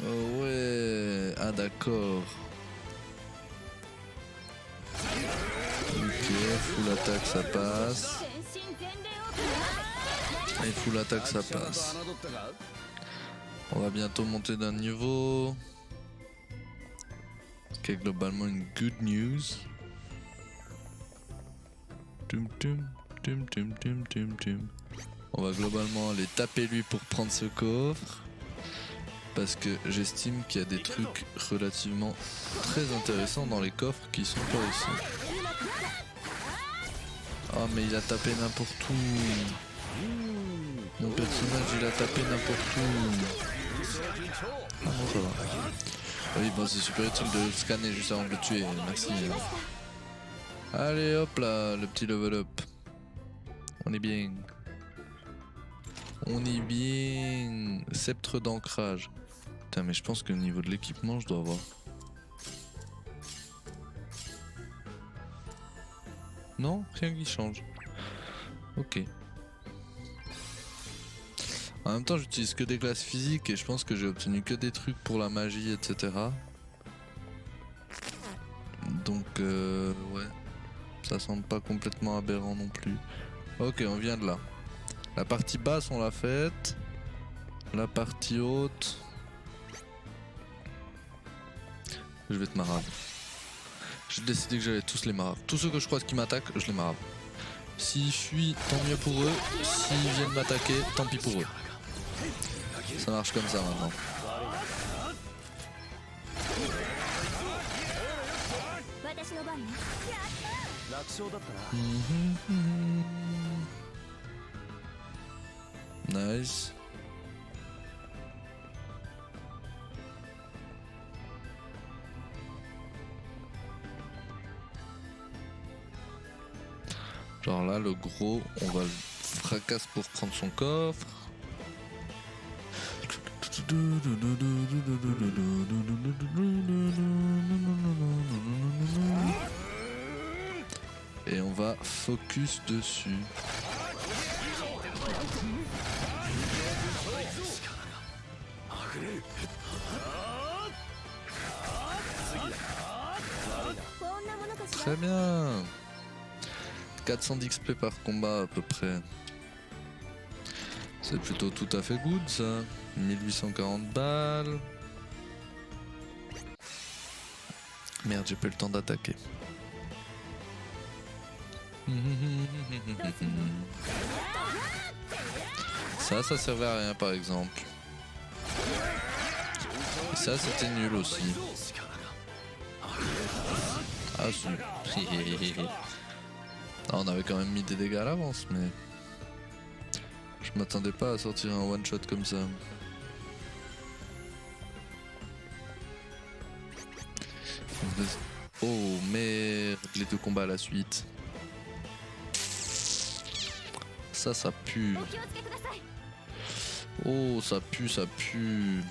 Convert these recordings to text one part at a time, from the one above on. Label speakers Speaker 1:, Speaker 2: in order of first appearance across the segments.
Speaker 1: Oh ouais. Ah d'accord. Ok, full attaque ça passe. Et full attaque ça passe. On va bientôt monter d'un niveau. Ok, globalement une good news. Tum tum tum tum tum tum tum. On va globalement aller taper lui pour prendre ce coffre. Parce que j'estime qu'il y a des trucs relativement très intéressants dans les coffres qui sont pas ici. Oh mais il a tapé n'importe où. Mon personnage il a tapé n'importe où. Ah non ça va. Oui bon c'est super utile de scanner juste avant de le tuer, merci. Allez hop là, le petit level up. On est bien. On est bien. Sceptre d'ancrage. Putain mais je pense que au niveau de l'équipement je dois avoir. Non, rien qui change. Ok. En même temps j'utilise que des classes physiques et je pense que j'ai obtenu que des trucs pour la magie etc. Donc ouais. Ça semble pas complètement aberrant non plus. Ok on vient de là. La partie basse on l'a faite. La partie haute. Je vais te marave. J'ai décidé que j'allais tous les marave. Tous ceux que je croise qui m'attaquent, je les marave. S'ils fuient, tant mieux pour eux. S'ils viennent m'attaquer, tant pis pour eux. Ça marche comme ça maintenant. Nice. Genre là, le gros, on va le fracasser pour prendre son coffre. Et on va focus dessus. Très bien. 400 d'XP par combat à peu près. C'est plutôt tout à fait good ça. 1840 balles. Merde, j'ai pas eu le temps d'attaquer. Ça servait à rien par exemple. Et ça c'était nul aussi. Ah si. Ah, on avait quand même mis des dégâts à l'avance mais... Je m'attendais pas à sortir un one shot comme ça. Oh merde, les deux combats à la suite. Ça pue. Oh ça pue, ça pue.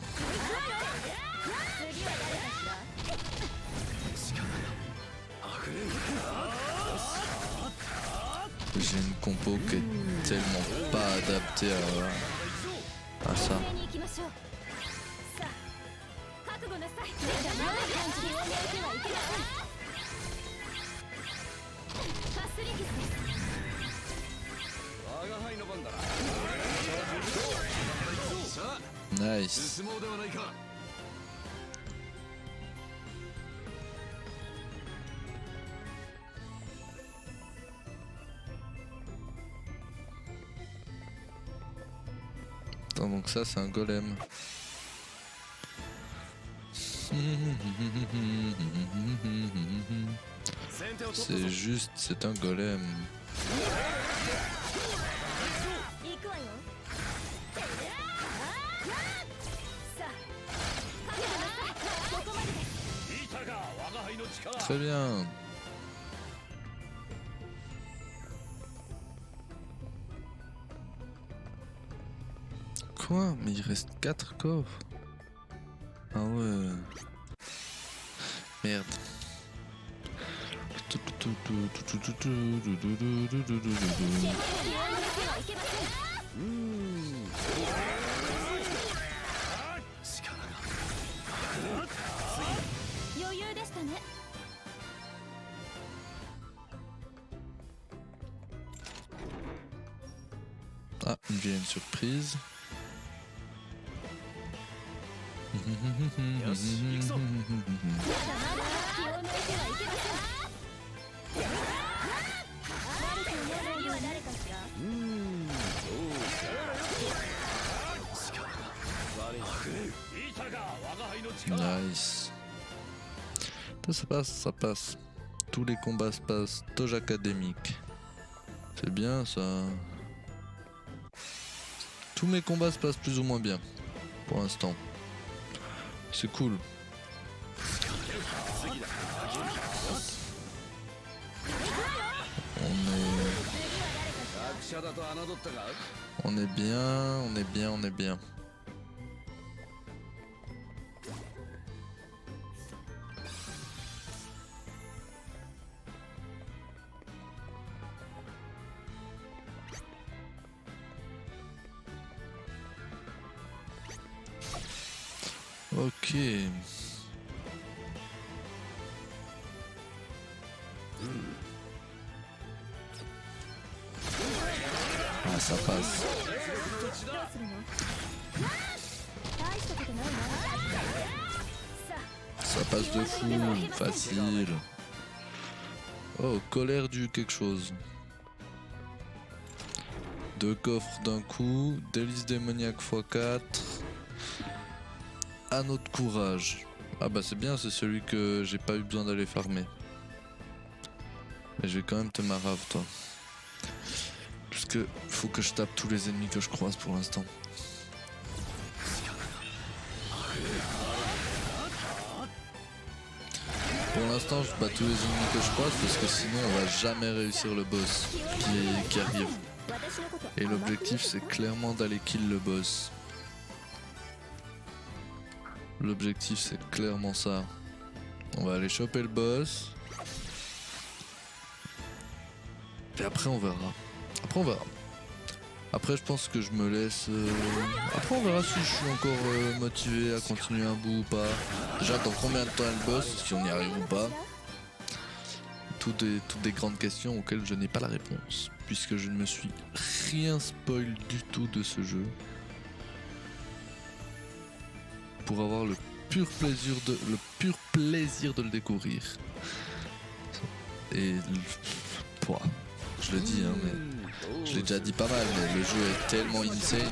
Speaker 1: J'ai une compo qui est tellement pas adaptée à ça. Nice. Attends, donc ça c'est un golem. C'est juste, c'est un golem. Très bien. Quoi? Mais il reste 4 coffres. Ah ouais. Merde. Ah, une vilaine surprise. Nice. Ça passe, ça passe. Tous les combats se passent. Doge académique. C'est bien ça. Tous mes combats se passent plus ou moins bien. Pour l'instant. C'est cool. On est bien, on est bien, on est bien. Ok. Ah, ça passe. Ça passe de fou, facile. Oh, colère du quelque chose. 2 coffres d'un coup, délice démoniaque x4. Anneau de courage. Ah bah c'est bien, c'est celui que j'ai pas eu besoin d'aller farmer. Mais je vais quand même te marave toi. Parce que faut que je tape tous les ennemis que je croise pour l'instant. Pour l'instant je bats tous les ennemis que je croise parce que sinon on va jamais réussir le boss qui arrive. Et l'objectif c'est clairement d'aller kill le boss. L'objectif c'est clairement ça. On va aller choper le boss. Et après on verra. Après je pense que je me laisse... Après on verra si je suis encore motivé à continuer un bout ou pas. Déjà dans combien de temps est le boss, si on y arrive ou pas. Toutes des grandes questions auxquelles je n'ai pas la réponse. Puisque je ne me suis rien spoil du tout de ce jeu. Pour avoir le pur plaisir de le découvrir. Et... je le dis hein, mais... Je l'ai déjà dit pas mal, mais le jeu est tellement insane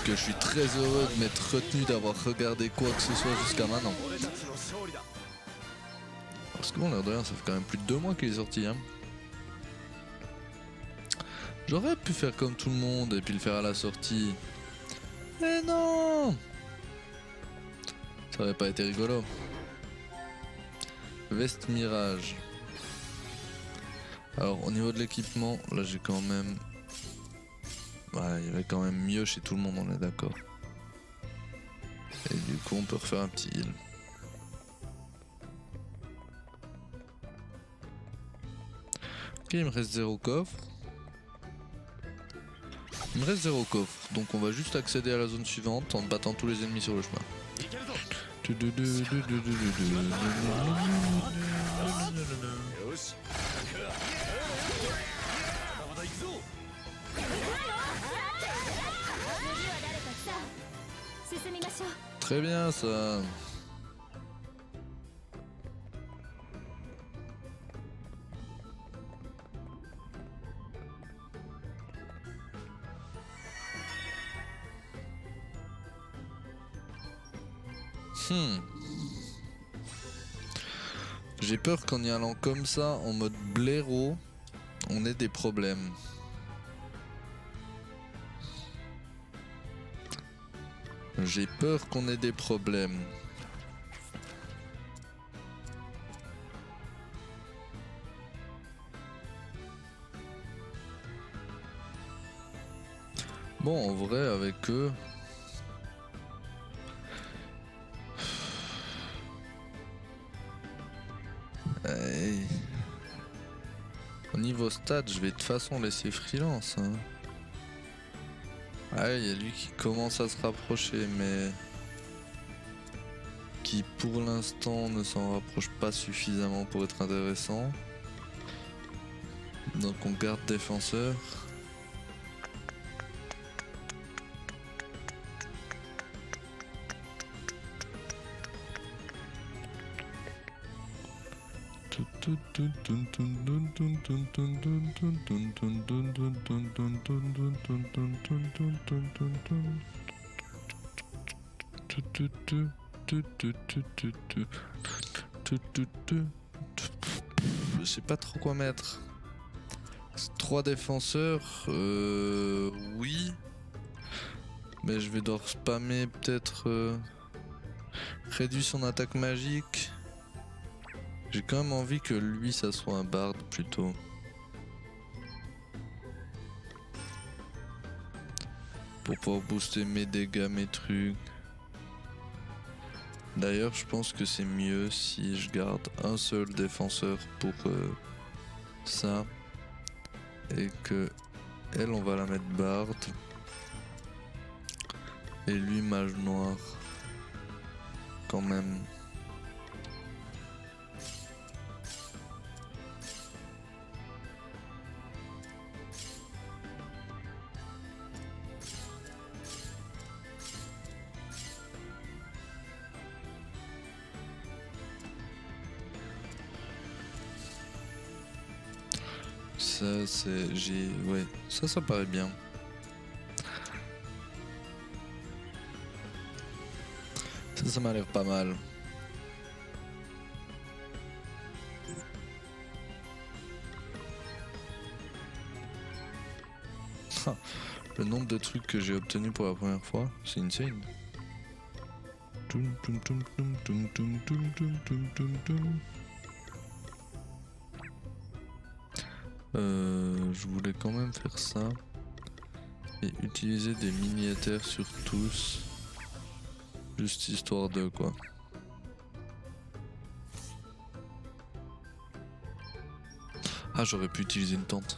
Speaker 1: que je suis très heureux de m'être retenu d'avoir regardé quoi que ce soit jusqu'à maintenant. Parce que bon, l'air de rien, ça fait quand même plus de 2 mois qu'il est sorti. Hein. J'aurais pu faire comme tout le monde et puis le faire à la sortie. Mais non! Ça aurait pas été rigolo. Veste Mirage. Alors au niveau de l'équipement, là j'ai quand même... Ouais, il y avait quand même mieux chez tout le monde, on est d'accord. Et du coup on peut refaire un petit heal. Ok, il me reste 0 coffre. Il me reste 0 coffre, donc on va juste accéder à la zone suivante en battant tous les ennemis sur le chemin. Très bien ça. J'ai peur qu'en y allant comme ça, en mode blaireau, on ait des problèmes. J'ai peur qu'on ait des problèmes. Bon, en vrai, avec eux... Hey. Au niveau stats, je vais de toute façon laisser freelance. Hein. Ah, il y a lui qui commence à se rapprocher, mais qui pour l'instant ne s'en rapproche pas suffisamment pour être intéressant. Donc on garde défenseur. Je sais pas trop quoi mettre. 3 défenseurs, oui. Mais je vais devoir spammer peut-être réduit son attaque magique. J'ai quand même envie que lui ça soit un bard plutôt. Pour pouvoir booster mes dégâts, mes trucs. D'ailleurs je pense que c'est mieux si je garde un seul défenseur pour ça. Et que elle on va la mettre bard. Et lui mage noir. Quand même. Ça c'est... Ouais, ça paraît bien. Ça m'a l'air pas mal. Le nombre de trucs que j'ai obtenu pour la première fois, c'est insane. Je voulais quand même faire ça et utiliser des mini-éthers sur tous, juste histoire de quoi. Ah, j'aurais pu utiliser une tente.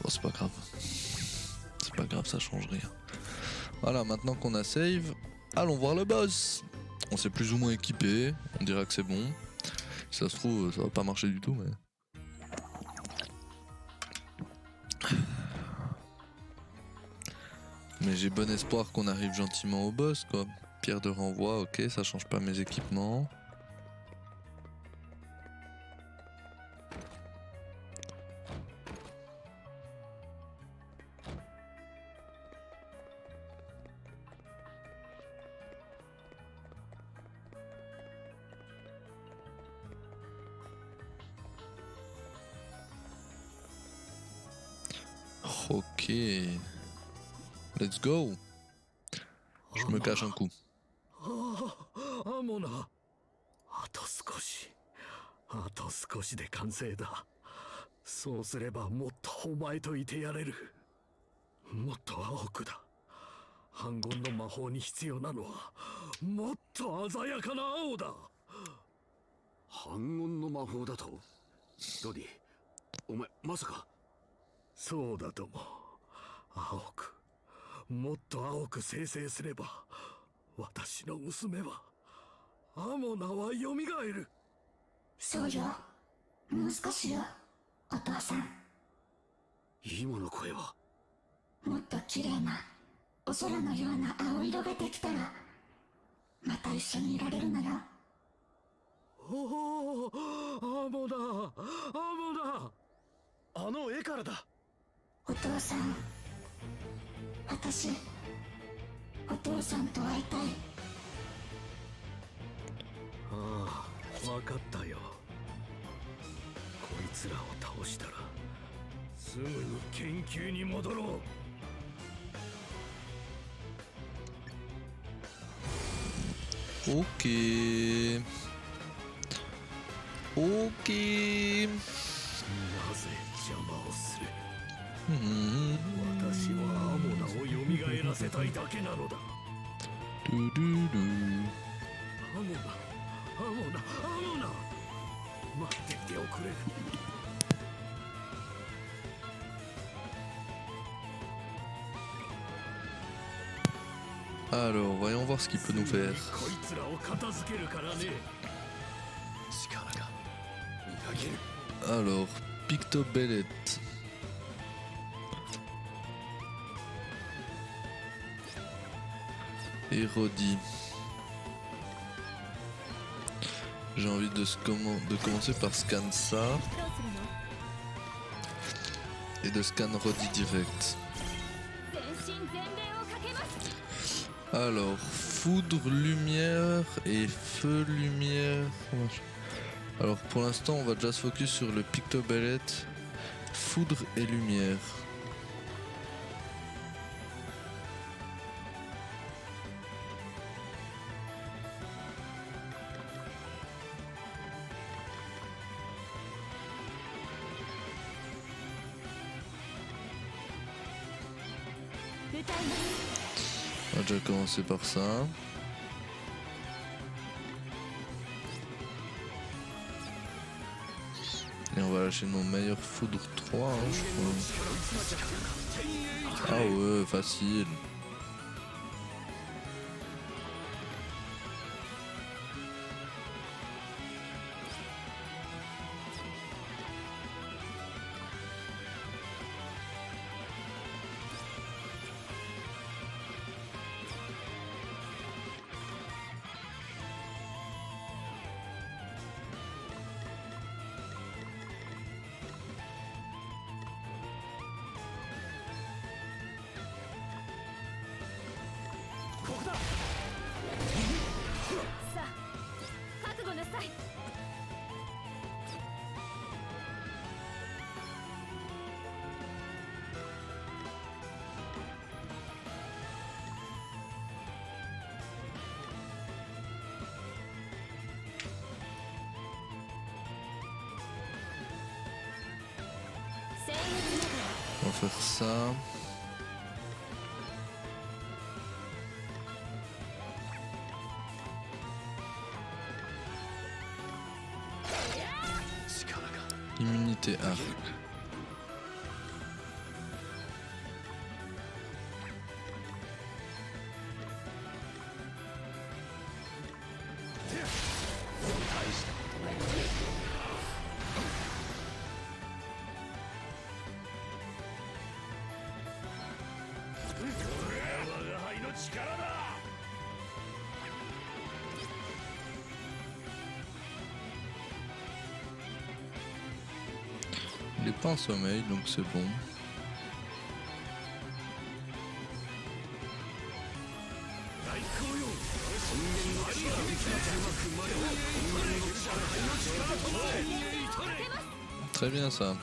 Speaker 1: Bon, c'est pas grave. C'est pas grave, ça change rien. Voilà, maintenant qu'on a save, allons voir le boss. On s'est plus ou moins équipé, on dira que c'est bon. Si ça se trouve, ça va pas marcher du tout, mais... Mais j'ai bon espoir qu'on arrive gentiment au boss, quoi. Pierre de renvoi, ok, ça change pas mes équipements. Ok. Let's go. Je me cache un coup.
Speaker 2: アモナ、あと少しで完成だ。そうすればもっとお前といてやれる。もっと青くだ。反言の魔法に必要なのはもっと鮮やかな青だ。反言の魔法だと？ドディ、お前まさか？そうだとも。青く、もっと青く生成すれば、私の娘はアモナは蘇る。
Speaker 3: そうよ。もう少しよ、お父さん。
Speaker 2: 今の声は？
Speaker 3: もっと綺麗なお空のような青色ができたらまた一緒にいられるのよ。
Speaker 2: おお、アモナ、あの絵からだ。
Speaker 3: お父さん、私お父さんと会いたい。
Speaker 2: ああ、分かったよ。こいつらを倒したらすぐに研究に戻ろう。
Speaker 1: Ok. Ok.
Speaker 2: なぜ邪魔をする？私はアモナを蘇らせたいだけなのだ。
Speaker 1: ドゥドゥドゥ。
Speaker 2: アモナ、待っていておくれ。
Speaker 1: Alors, voyons voir ce qu'il peut nous faire.
Speaker 2: こいつらを片付けるからね。力がみなぎる。
Speaker 1: Alors, Pictobellet. Et Roddy. J'ai envie de commencer par scan ça. Et de scan Roddy direct. Alors, foudre, lumière et feu, lumière. Alors pour l'instant on va déjà se focus sur le Pictobellet, foudre et lumière. On va déjà commencer par ça. Et on va lâcher nos meilleurs foudres 3, hein, je crois. Ah ouais, facile. On va faire ça. Immunité arc. Il est pas en sommeil donc c'est bon. Très bien ça.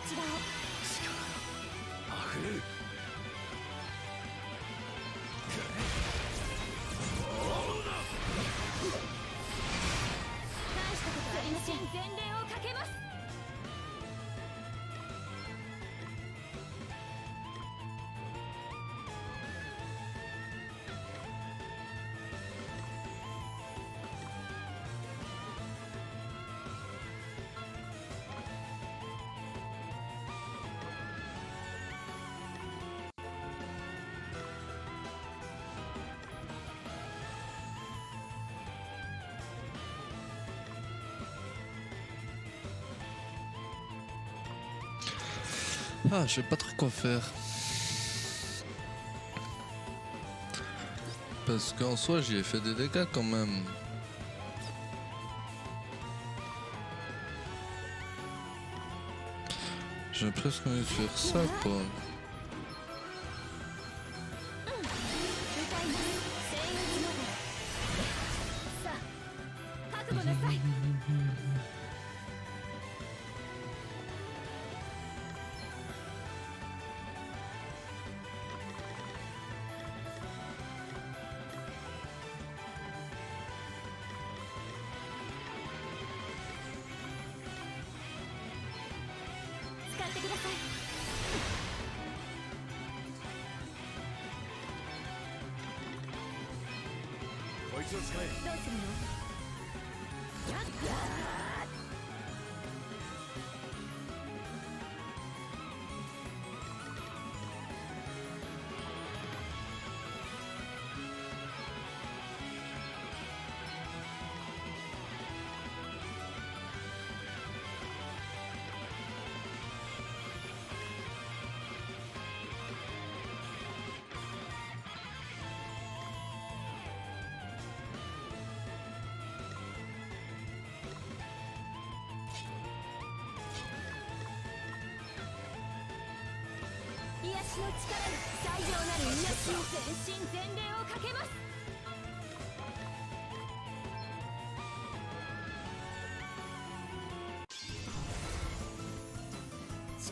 Speaker 4: ちらを。
Speaker 2: 溢れる。
Speaker 4: 大したことありません。全霊をかけます。
Speaker 1: Ah, je sais pas trop quoi faire. Parce qu'en soi, j'y ai fait des dégâts quand même. J'ai presque envie de faire ça, quoi.
Speaker 4: 歌います。聖域まで。さあ、覚悟なさい。使ってください。
Speaker 2: こいつを使え。
Speaker 4: どうするの？やっ癒しの力に最上なる癒しを全身全霊をかけます。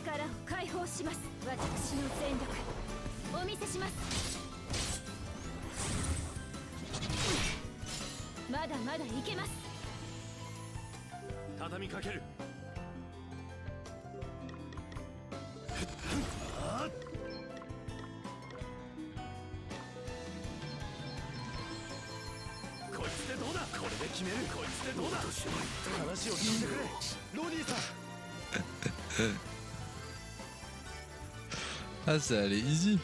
Speaker 4: 力を解放します。私の全力お見せします。まだまだいけます。
Speaker 2: 畳みかける。こいつでどうだ。これで決める。こいつでどうだ。話を聞いてくれロニーさん。
Speaker 1: Ah, c'est allé easy.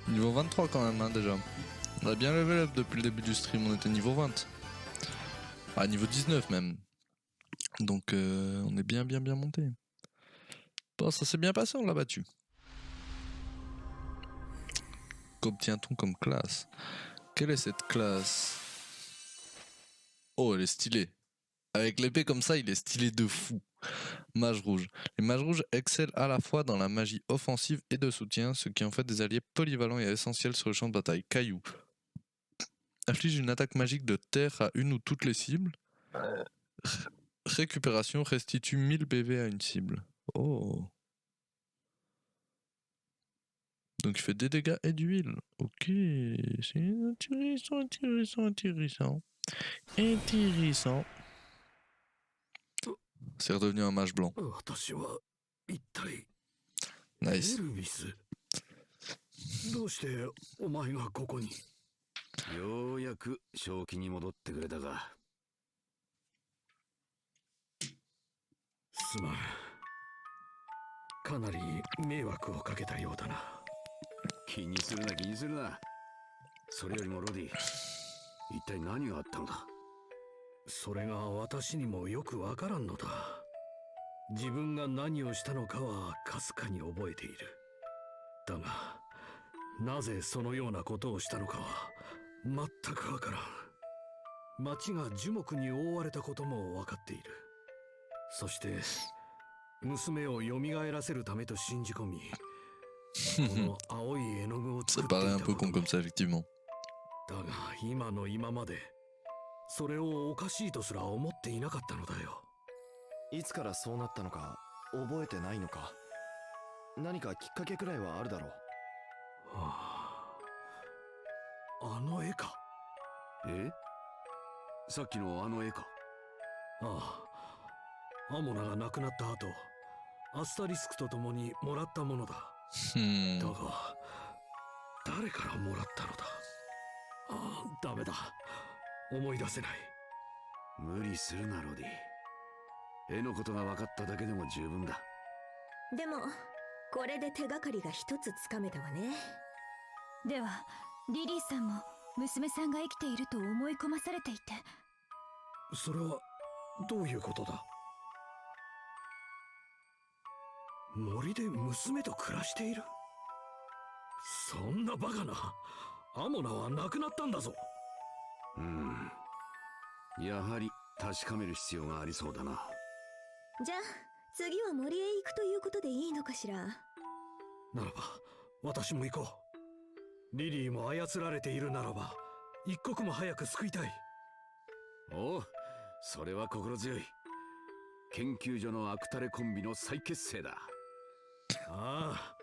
Speaker 1: Niveau 23 quand même, hein, déjà. On a bien level up depuis le début du stream, on était niveau 20. Ah, niveau 19 même. Donc on est bien monté. Bon, ça s'est bien passé, on l'a battu. Qu'obtient-on comme classe? Quelle est cette classe? Oh, elle est stylée. Avec l'épée comme ça, il est stylé de fou. Mage rouge. Les mages rouges excellent à la fois dans la magie offensive et de soutien, ce qui en fait des alliés polyvalents et essentiels sur le champ de bataille. Caillou. Inflige une attaque magique de terre à une ou toutes les cibles. Récupération restitue 1000 BV à une cible. Oh. Donc il fait des dégâts et d'huile. Ok. C'est intéressant. C'est redevenu un mage blanc.
Speaker 2: 私は一体
Speaker 1: Nice.
Speaker 2: エルビス。どうしてお前がここに。ようやく正気に戻ってくれたか。すまん。かなり迷惑をかけたようだな。気にするな気にするな。それよりもロディ、一体何があったのだ。それが私にもよくわからんのだ。自分が何をしたのかはかすかに覚えている。だがなぜそのようなことをしたのかは全くわからん。町が樹木に覆われたことも分かっている。そして娘を蘇らせるためと信じ込み、この青い絵の具を
Speaker 1: Ça
Speaker 2: 作ってい
Speaker 1: paraît un
Speaker 2: た
Speaker 1: peu
Speaker 2: こと
Speaker 1: con comme ça, effectivement.
Speaker 2: だが今の今までそれをおかしいとすら思っていなかったのだよ。
Speaker 5: いつからそうなったのか覚えてないのか。何かきっかけくらいはあるだろう。
Speaker 2: あの絵か。
Speaker 6: え？さっきのあの絵か。
Speaker 2: ああ、アモナが亡くなった後、アスタリスクと共にもらったものだ。だが誰からもらったのだ。ああ、ダメだ、思い出せない。
Speaker 6: 無理するなロディ。絵のことが分かっただけでも十分だ。
Speaker 4: でもこれで手がかりが一つつかめたわね。
Speaker 7: ではリリーさんも娘さんが生きていると思い込まされていて。
Speaker 2: それはどういうことだ。森で娘と暮らしている。そんなバカな。アモナは亡くなったんだぞ。
Speaker 6: やはり確かめる必要がありそうだな。
Speaker 4: じゃあ次は森へ行くということでいいのかしら。
Speaker 2: ならば私も行こう。リリーも操られているならば一刻も早く救いたい。
Speaker 6: おう、それは心強い。研究所のアクタレコンビの再結成だ。
Speaker 2: ああ、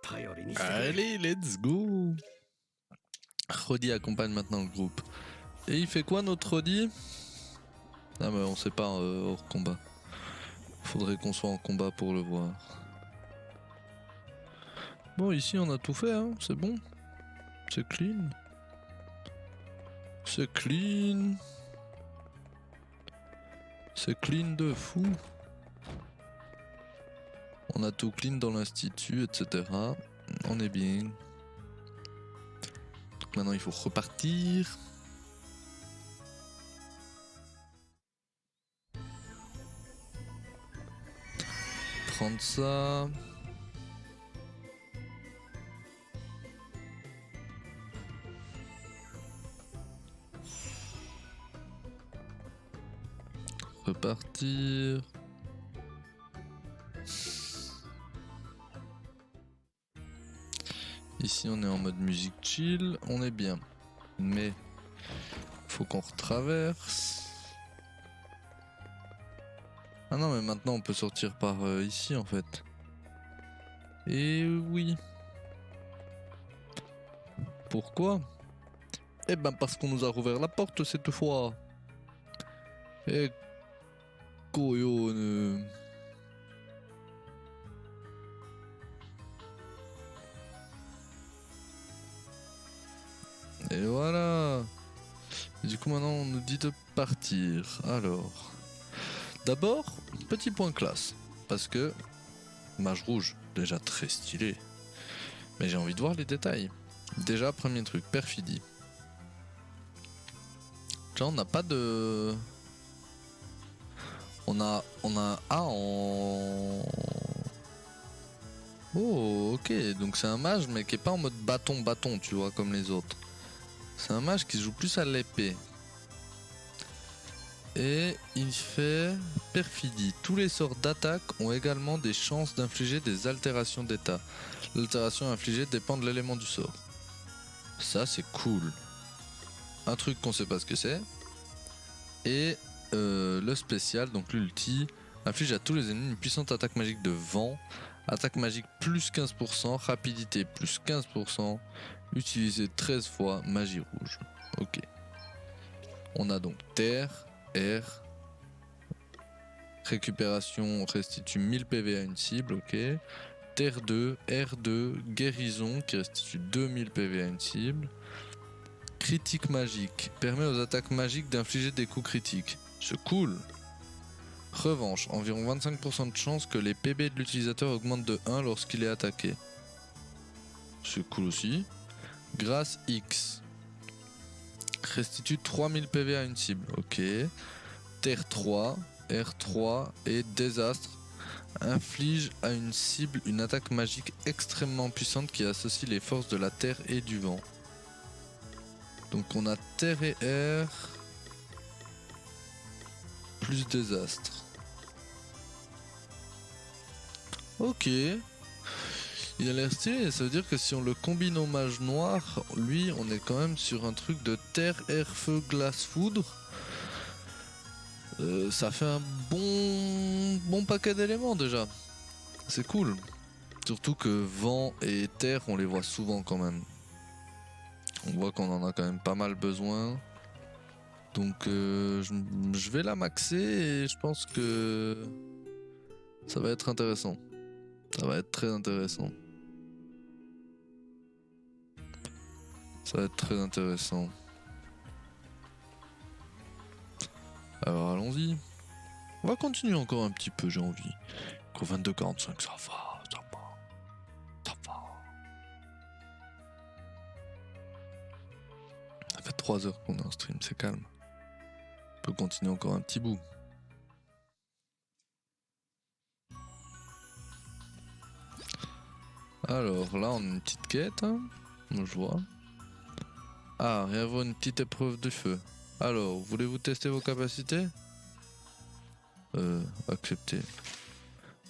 Speaker 2: 頼りにしてくれ。
Speaker 1: Allez, let's go. Roddy accompagne maintenant le groupe. Et il fait quoi notre Roddy? Ah mais on sait pas hors combat. Faudrait qu'on soit en combat pour le voir. Bon, ici on a tout fait, hein, c'est bon. C'est clean. C'est clean. C'est clean de fou. On a tout clean dans l'institut, etc. On est bien. Donc maintenant il faut repartir. Prendre ça. Repartir. Ici on est en mode musique chill, on est bien. Mais faut qu'on retraverse. Ah non mais maintenant on peut sortir par ici en fait. Et oui. Pourquoi? Eh ben parce qu'on nous a rouvert la porte cette fois. Eh coyonne. Et voilà. Et du coup maintenant on nous dit de partir. Alors. D'abord, petit point classe. Parce que mage rouge, déjà très stylé. Mais j'ai envie de voir les détails. Déjà, premier truc, perfidie. Genre on n'a pas de... On a A en... Oh ok, donc c'est un mage mais qui est pas en mode bâton, tu vois, comme les autres. C'est un mage qui joue plus à l'épée. Et il fait perfidie. Tous les sorts d'attaque ont également des chances d'infliger des altérations d'état. L'altération infligée dépend de l'élément du sort. Ça c'est cool. Un truc qu'on sait pas ce que c'est. Et le spécial, donc l'ulti, inflige à tous les ennemis une puissante attaque magique de vent. Attaque magique plus 15%, rapidité plus 15%, utilisé 13 fois, magie rouge. Ok. On a donc terre, air, récupération restitue 1000 PV à une cible, ok. Terre 2, R2, guérison qui restitue 2000 PV à une cible. Critique magique, permet aux attaques magiques d'infliger des coups critiques. C'est cool. Revanche, environ 25% de chance que les PB de l'utilisateur augmentent de 1 lorsqu'il est attaqué. C'est cool aussi. Grâce X. Restitue 3000 PV à une cible. Ok. Terre 3, R3 et Désastre. Inflige à une cible une attaque magique extrêmement puissante qui associe les forces de la terre et du vent. Donc on a terre et air. Plus Désastre. Ok. Il a l'air stylé, ça veut dire que si on le combine au mage noir, lui on est quand même sur un truc de terre, air, feu, glace, foudre. Ça fait un bon paquet d'éléments déjà. C'est cool. Surtout que vent et terre, on les voit souvent quand même. On voit qu'on en a quand même pas mal besoin. Donc je vais la maxer et je pense que ça va être intéressant. Ça va être très intéressant. Ça va être très intéressant. Alors allons-y. On va continuer encore un petit peu, j'ai envie. 22-45, ça va, ça va. Ça va. Ça fait 3 heures qu'on est en stream, c'est calme. On peut continuer encore un petit bout. Alors là, on a une petite quête, hein. Moi, je vois. Ah, et avoir une petite épreuve de feu. Alors, voulez-vous tester vos capacités? Accepter.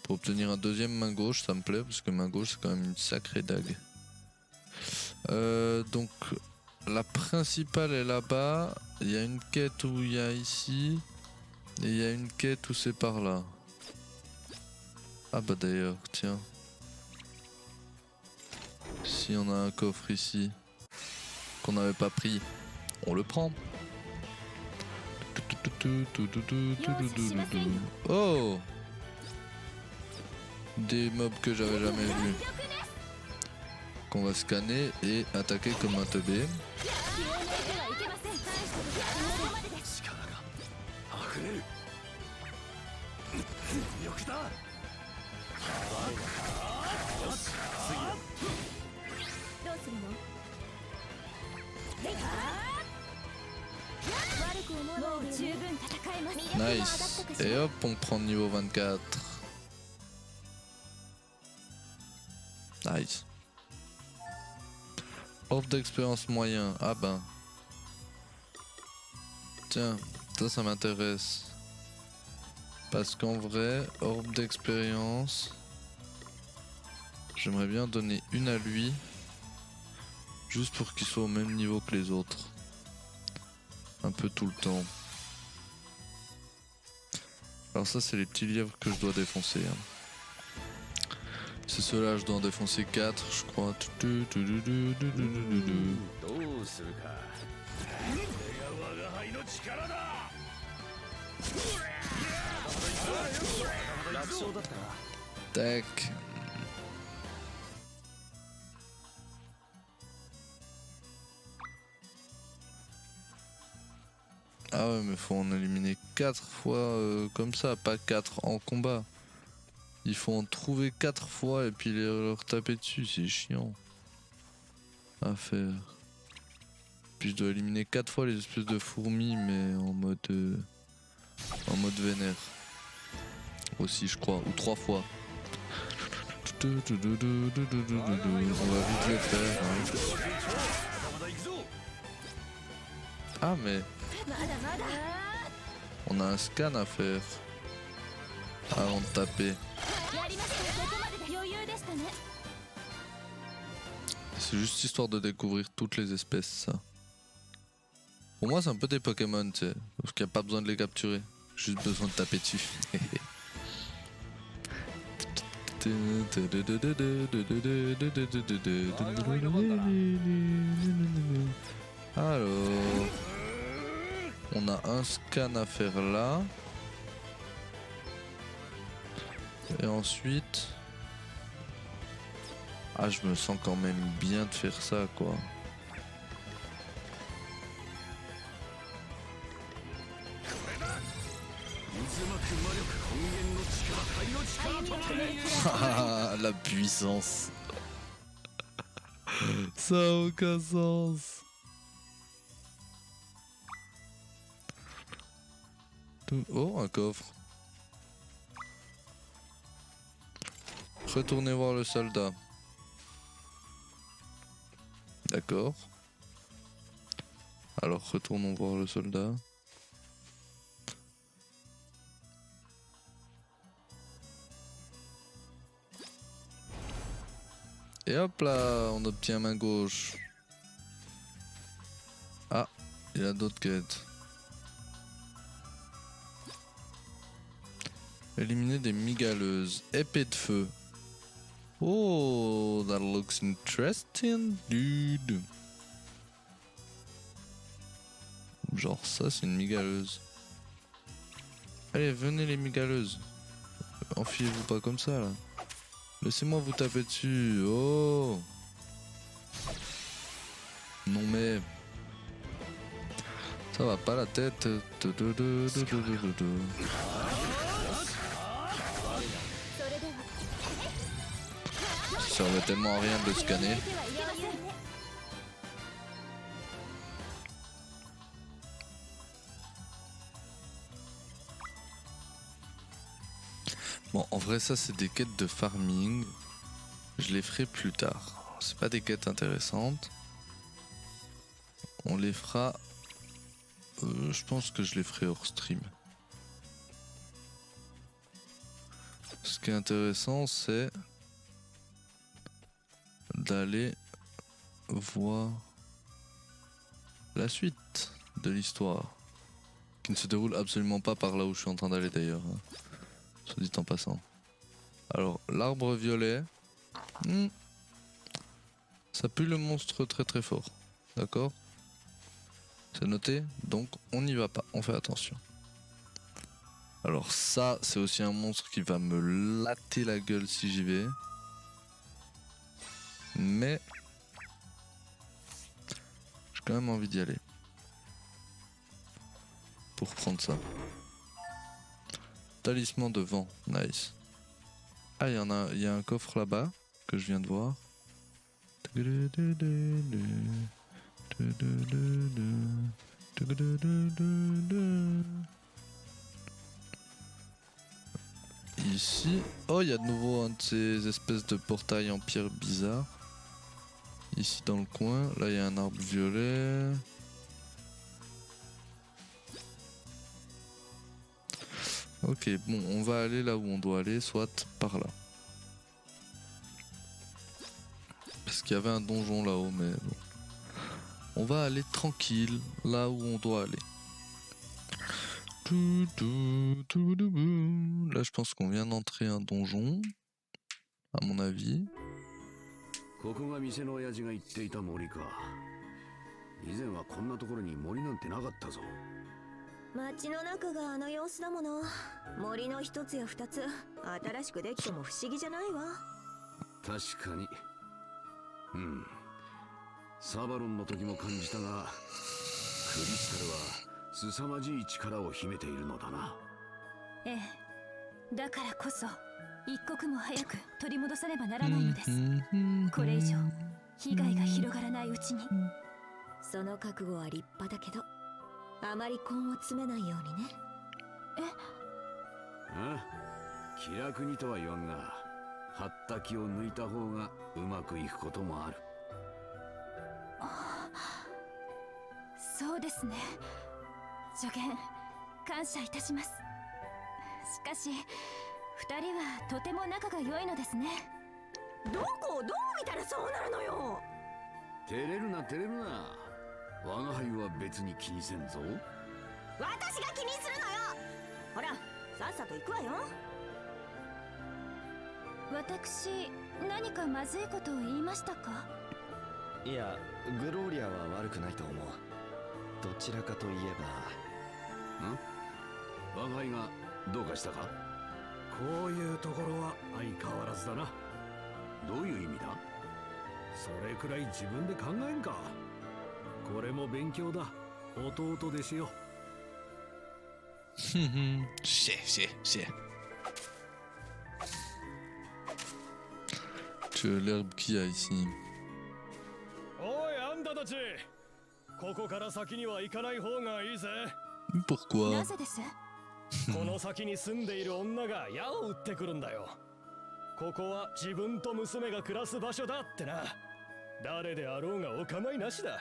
Speaker 1: Pour obtenir un deuxième main gauche, ça me plaît, parce que main gauche, c'est quand même une sacrée dague. Donc, la principale est là-bas. Il y a une quête où il y a ici. Et il y a une quête où c'est par là. Ah bah d'ailleurs, tiens. Si on a un coffre ici, qu'on n'avait pas pris, on le prend. Oh! Des mobs que j'avais jamais vus. Qu'on va scanner et attaquer comme un teubé.
Speaker 2: 溢れる力だ
Speaker 4: どうするの悪く思わないで十分戦えます。
Speaker 1: Nice. Et hop, on prend niveau 24. Nice. Orbe d'expérience moyen. Ah ben. Tiens, ça m'intéresse. Parce qu'en vrai, orbe d'expérience, j'aimerais bien donner une à lui. Juste pour qu'il soit au même niveau que les autres. Un peu tout le temps. Alors ça, c'est les petits lièvres que je dois défoncer. Hein. C'est ceux-là, je dois en défoncer 4, je crois.
Speaker 6: どうするか。これが我が輩の力だ。楽勝だったな。
Speaker 1: Tac. Ah ouais, mais faut en éliminer 4 fois comme ça, pas 4 en combat. Il faut en trouver 4 fois et puis leur taper dessus, c'est chiant à faire. Puis je dois éliminer 4 fois les espèces de fourmis, mais en mode vénère. Aussi, je crois, ou 3 fois. On va vite le faire. Hein. Ah, mais. On a un scan à faire avant de taper. C'est juste histoire de découvrir toutes les espèces, ça. Pour moi, c'est un peu des Pokémon, tu sais, parce qu'il n'y a pas besoin de les capturer, juste besoin de taper dessus. Alors, on a un scan à faire là. Et ensuite... Ah, je me sens quand même bien de faire ça, quoi. La puissance. Ça a aucun sens. Oh, un coffre. Retournez voir le soldat. D'accord. Alors retournons voir le soldat. Et hop là, on obtient main gauche. Ah, il y a d'autres quêtes. Éliminer des migaleuses. Épée de feu. Oh, that looks interesting, dude. Genre ça, c'est une migaleuse. Allez, venez les migaleuses. Enfuyez-vous pas comme ça, là. Laissez-moi vous taper dessus. Oh. Non mais... Ça va pas la tête. Ça servait tellement à rien de le scanner. Bon, en vrai, ça, c'est des quêtes de farming. Je les ferai plus tard. C'est pas des quêtes intéressantes. On les fera... je pense que je les ferai hors stream. Ce qui est intéressant, c'est d'aller voir la suite de l'histoire. Qui ne se déroule absolument pas par là où je suis en train d'aller d'ailleurs. Soit dit en passant. Alors, l'arbre violet. Ça pue le monstre très très fort. D'accord ? C'est noté, donc on n'y va pas, on fait attention. Alors ça, c'est aussi un monstre qui va me latter la gueule si j'y vais. Mais j'ai quand même envie d'y aller. Pour prendre ça. Talisman de vent, nice. Ah, il y a un coffre là-bas que je viens de voir. Ici, oh, il y a de nouveau un de ces espèces de portails en pierre bizarre. Ici dans le coin, là il y a un arbre violet. Ok, bon, on va aller là où on doit aller, soit par là. Parce qu'il y avait un donjon là-haut, mais bon. On va aller tranquille, là où on doit aller. Là, je pense qu'on vient d'entrer un donjon, à mon avis.
Speaker 6: ここが店の親父が言っていた森か。以前はこんなところに森なんてなかったぞ。
Speaker 4: 街の中があの様子だもの。森の一つや二つ新しくできても不思議じゃないわ。
Speaker 6: 確かに。サバロンの時も感じたが、クリスタルは凄まじい力を秘めているのだな。
Speaker 7: ええ、だからこそ一刻も早く取り戻さねばならないのです。これ以上被害が広がらないうちに。
Speaker 4: その覚悟は立派だけど、あまり根を詰めないようにね。
Speaker 6: ああ、気楽にとは言わんが、張った気を抜いた方がうまくいくこともある。
Speaker 7: そうですね。助言感謝いたします。しかし二人はとても仲が良いのですね。
Speaker 4: どこをどう見たらそうなるのよ。
Speaker 6: 照れるな照れるな。我が輩は別に気にせんぞ。
Speaker 4: 私が気にするのよ。ほら、さっさと行くわよ。
Speaker 7: 私何かまずいことを言いましたか？
Speaker 5: いや、グローリアは悪くないと思う。どちらかといえ
Speaker 6: ば。我が輩がどうかしたか？
Speaker 2: こういうところは相変わらずだな。
Speaker 6: どういう意味だ？
Speaker 2: それくらい自分で考えんか。これも勉強だ。弟弟子よ。
Speaker 1: Chier. Tu veux l'herbe qu'il y a ici?
Speaker 2: おい、あんたたち。ここから先には行かない方がいいぜ。
Speaker 1: Pourquoi?
Speaker 7: なぜです？
Speaker 2: この先に住んでいる女が矢を撃ってくるんだよ。ここは自分と娘が暮らす場所だってな。誰であろうがお構いなしだ。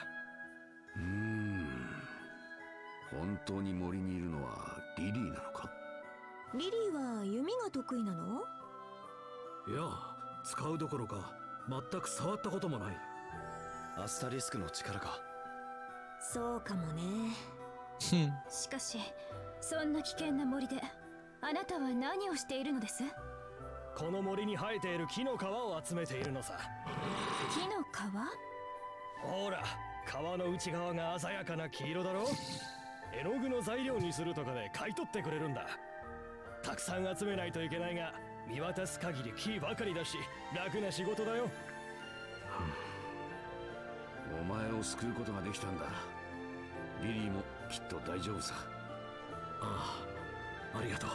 Speaker 6: 本当に森にいるのはリリーなのか？
Speaker 4: リリーは弓が得意なの？
Speaker 2: いや、使うどころか全く触ったこともない。
Speaker 5: アスタリスクの力か。
Speaker 4: そうかもね。
Speaker 7: しかしそんな危険な森であなたは何をしているのです？
Speaker 2: この森に生えている木の皮を集めているのさ。
Speaker 7: 木の皮？
Speaker 2: ほら、皮の内側が鮮やかな黄色だろ。絵の具の材料にするとかで買い取ってくれるんだ。たくさん集めないといけないが、見渡す限り木ばかりだし楽な仕事だよ。
Speaker 6: お前を救うことができたんだ。リリーもきっと大丈夫さ。
Speaker 2: ああ、ありがとう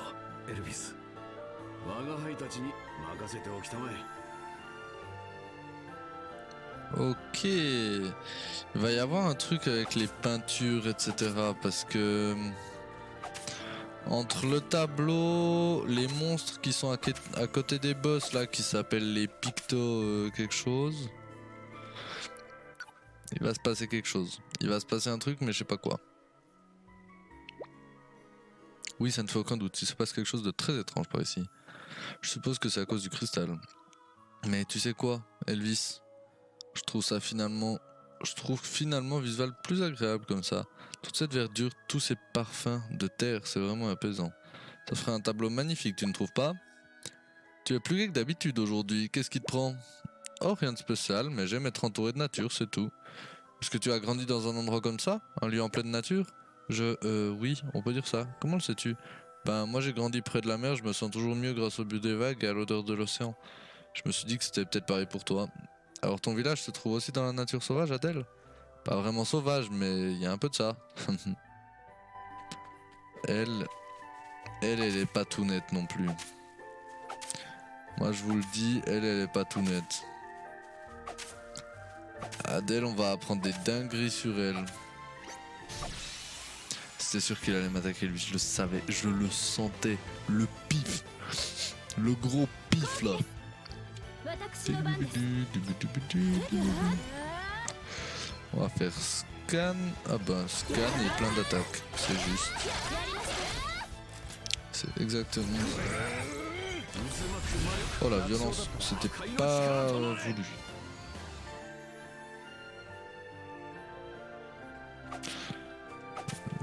Speaker 2: エルビス。
Speaker 6: 我が輩たちに任せておきたまえ。
Speaker 1: Ok, il va y avoir un truc avec les peintures, etc. Parce que entre le tableau, les monstres qui sont à côté des boss là, qui s'appellent les picto quelque chose, il va se passer quelque chose. Il va se passer un truc, mais je sais pas quoi. Oui, ça ne fait aucun doute. Il se passe quelque chose de très étrange par ici. Je suppose que c'est à cause du cristal. Mais tu sais quoi, Elvis? Je trouve finalement Visual plus agréable comme ça. Toute cette verdure, tous ces parfums de terre, c'est vraiment apaisant. Ça ferait un tableau magnifique, tu ne trouves pas? Tu es plus gai que d'habitude aujourd'hui, qu'est-ce qui te prend? Oh, rien de spécial, mais j'aime être entouré de nature, c'est tout. Est-ce que tu as grandi dans un endroit comme ça? Un lieu en pleine nature? Oui, on peut dire ça. Comment le sais-tu? Ben, moi j'ai grandi près de la mer, je me sens toujours mieux grâce au but des vagues et à l'odeur de l'océan. Je me suis dit que c'était peut-être pareil pour toi. Alors ton village se trouve aussi dans la nature sauvage, Adèle? Pas vraiment sauvage, mais il y a un peu de ça. Elle est pas tout nette non plus. Moi je vous le dis, elle est pas tout nette. Adèle, on va apprendre des dingueries sur elle. C'était sûr qu'il allait m'attaquer lui, je le savais, je le sentais. Le pif. Le gros pif là. On va faire scan. Ah ben scan et plein d'attaques. C'est juste. C'est exactement ça. Oh la violence, c'était pas voulu.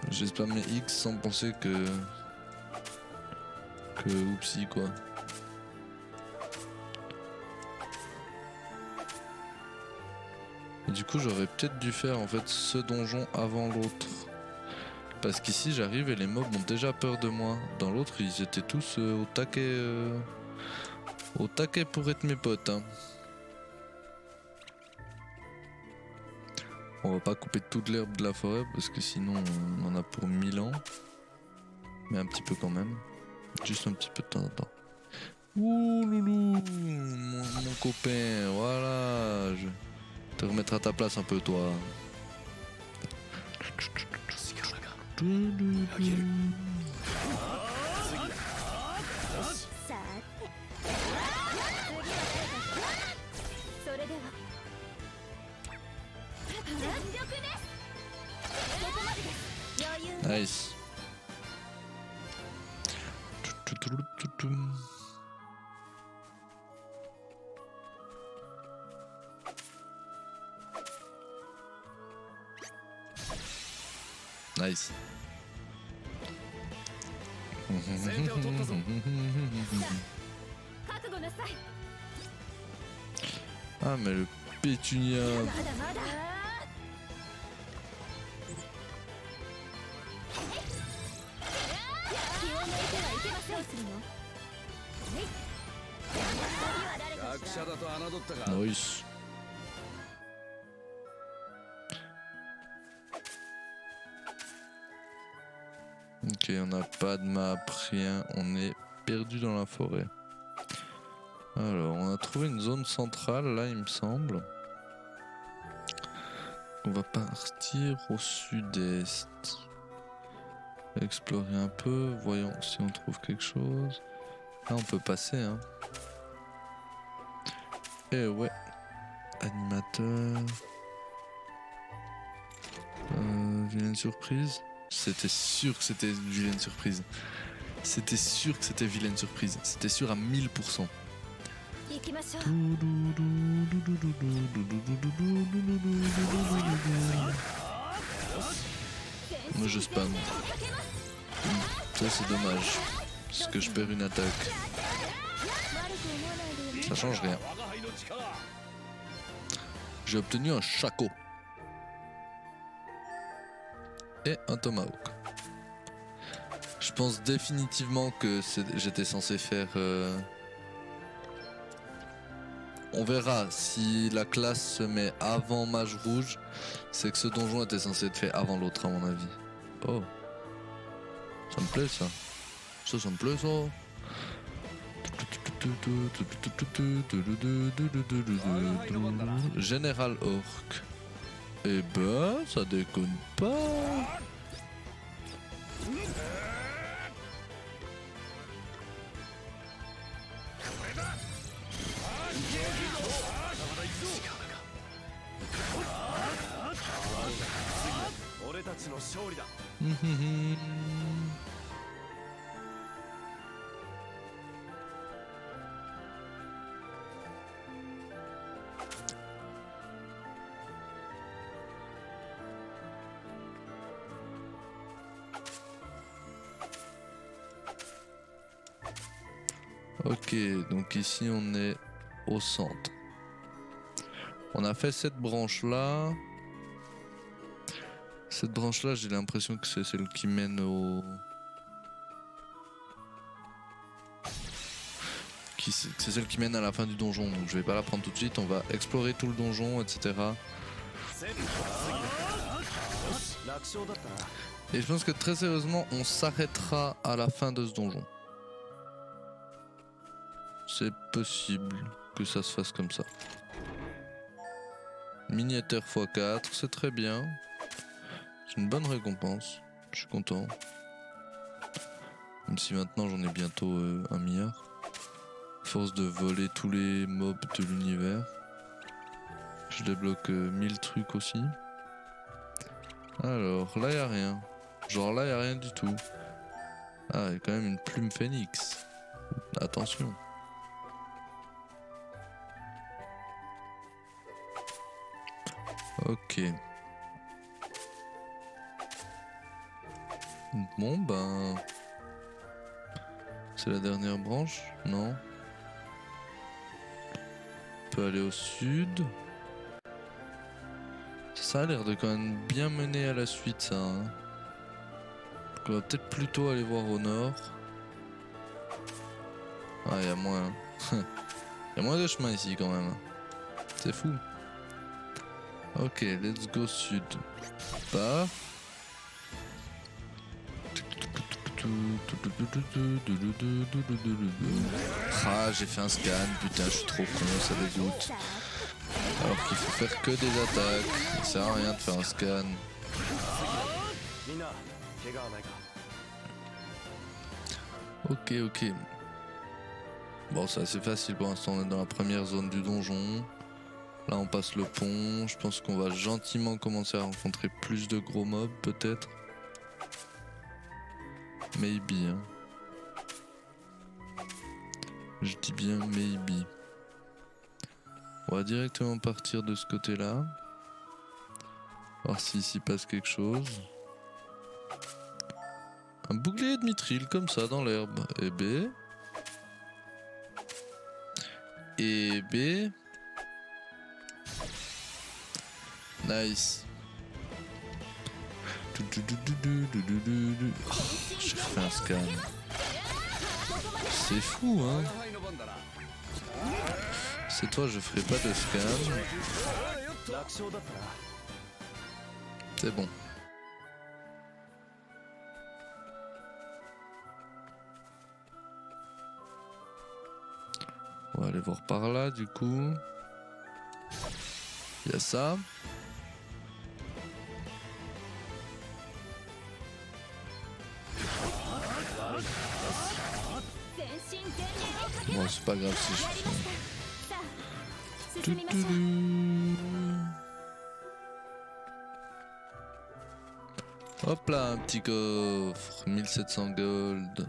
Speaker 1: J'ai spammé X sans penser que oupsie quoi. Et du coup j'aurais peut-être dû faire en fait ce donjon avant l'autre. Parce qu'ici j'arrive et les mobs ont déjà peur de moi. Dans l'autre ils étaient tous au taquet pour être mes potes hein. On va pas couper toute l'herbe de la forêt parce que sinon on en a pour 1000 ans. Mais un petit peu quand même. Juste un petit peu de temps en temps. Ouh loulou, mon copain, voilà. Je te remettre à ta place un peu toi. Nice. Nice. Ah mais le pétunia. Nice. Ok, on n'a pas de map, rien, on est perdu dans la forêt. Alors, on a trouvé une zone centrale, là il me semble. On va partir au sud-est. Explorer un peu, voyons si on trouve quelque chose. Là on peut passer hein. Et ouais. Animateur. Vilaine surprise. C'était sûr que c'était une vilaine surprise. C'était sûr que c'était vilaine surprise. C'était sûr à 1000%. Moi je spam. Ça c'est dommage. Parce que je perds une attaque. Ça change rien. J'ai obtenu un Shaco. Et un Tomahawk. Je pense définitivement que j'étais censé faire... On verra si la classe se met avant Mage Rouge. C'est que ce donjon était censé être fait avant l'autre à mon avis. Oh. Ça me plaît ça. Ça me plaît ça. Général Orc. Eh ben, ça déconne pas. Ok, donc ici on est au centre. On a fait cette branche là. Cette branche là, j'ai l'impression que c'est celle qui mène au... C'est celle qui mène à la fin du donjon, donc je vais pas la prendre tout de suite, on va explorer tout le donjon, etc. Et je pense que très sérieusement, on s'arrêtera à la fin de ce donjon. C'est possible que ça se fasse comme ça. Miniature x4, c'est très bien. C'est une bonne récompense, je suis content. Même si maintenant j'en ai bientôt 1 milliard. Force de voler tous les mobs de l'univers. Je débloque 1000 trucs aussi. Alors, là y'a rien. Genre là y'a rien du tout. Ah, y'a quand même une plume phénix. Attention. Ok. Bon ben... C'est la dernière branche? Non. On peut aller au sud. Ça a l'air de quand même bien mener à la suite ça. Hein. On va peut-être plutôt aller voir au nord. Ah, il y a moins... Il y a moins de chemin ici quand même. C'est fou. Ok, let's go sud. Part. Ah, j'ai fait un scan, putain, je suis trop con, ça dégoûte. Alors qu'il faut faire que des attaques, ça sert à rien de faire un scan. Ok, ok. Bon, c'est assez facile pour l'instant, on est dans la première zone du donjon. Là, on passe le pont, je pense qu'on va gentiment commencer à rencontrer plus de gros mobs, peut-être. Maybe, hein. Je dis bien maybe. On va directement partir de ce côté-là. Voir si s'y passe quelque chose. Un bouclier de mithril comme ça dans l'herbe. Et B. Et B. Nice. Oh, j'ai refait un scan. C'est fou, hein. C'est toi, je ferai pas de scan. C'est bon. On va aller voir par là, du coup. Il y a ça. Bon, c'est pas grave si je fais... Hop là, un petit coffre. 1700 gold.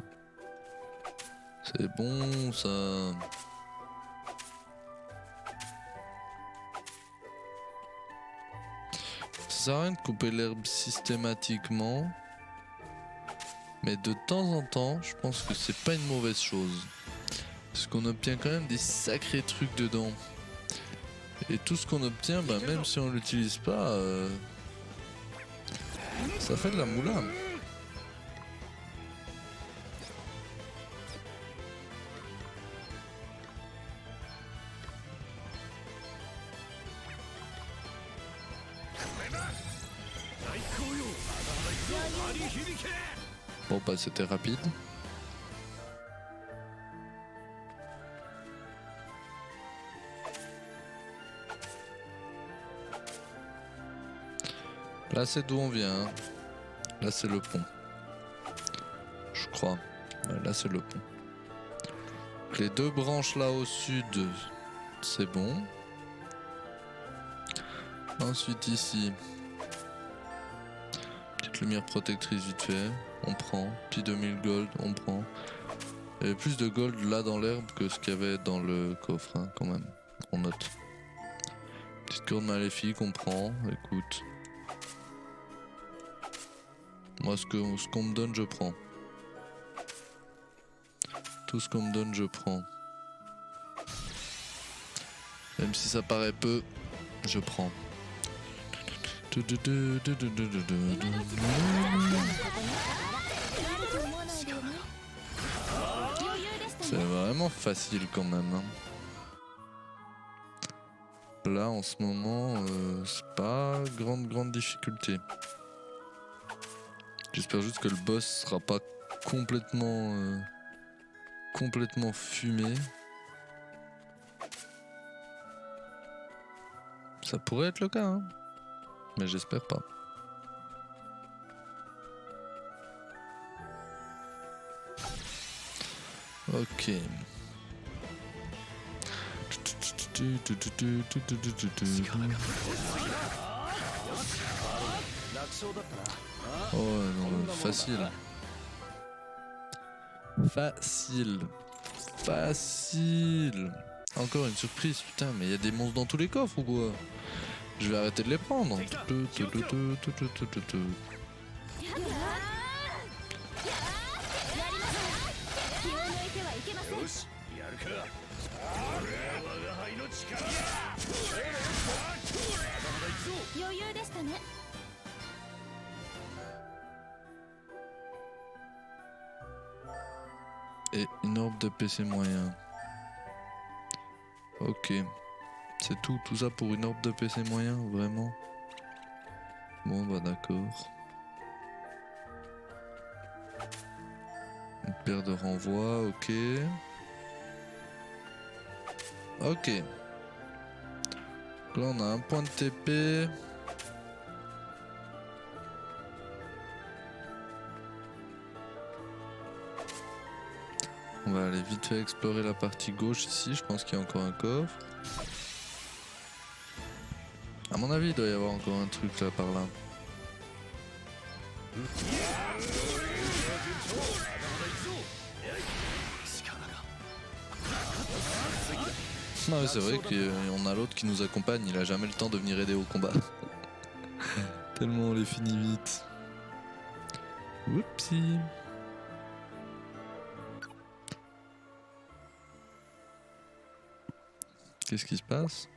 Speaker 1: C'est bon, ça. Ça sert à rien de couper l'herbe systématiquement. Mais de temps en temps, je pense que c'est pas une mauvaise chose. Parce qu'on obtient quand même des sacrés trucs dedans. Et tout ce qu'on obtient, bah, même si on l'utilise pas, ça fait de la moula. Bon bah c'était rapide. Là c'est d'où on vient. Hein. Là c'est le pont. Je crois. Ouais, là c'est le pont. Donc, les deux branches là au sud, c'est bon. Ensuite ici, petite lumière protectrice vite fait, on prend. Puis 2000 gold, on prend. Il y avait plus de gold là dans l'herbe que ce qu'il y avait dans le coffre, hein, quand même. On note. Petite corde maléfique, on prend. Écoute. Moi, ce qu'on me donne, je prends. Tout ce qu'on me donne, je prends. Même si ça paraît peu, je prends. C'est vraiment facile quand même. Hein. Là, en ce moment, c'est pas grande difficulté. J'espère juste que le boss sera pas complètement fumé. Ça pourrait être le cas, hein. Mais j'espère pas. Ok. Oh non, facile. Facile. Encore une surprise, putain, mais il y a des monstres dans tous les coffres ou quoi? Je vais arrêter de les prendre. Et une orbe de PC moyen. Ok. C'est tout ça pour une orbe de PC moyen, vraiment? Bon bah d'accord. Une paire de renvoi, ok. Ok. Là on a un point de TP. On va aller vite fait explorer la partie gauche ici, je pense qu'il y a encore un coffre. À mon avis, il doit y avoir encore un truc là par là. Non mais c'est vrai qu'on a l'autre qui nous accompagne, il a jamais le temps de venir aider au combat. Tellement on les finit vite. Whoopsie. Qu'est-ce qui se passe?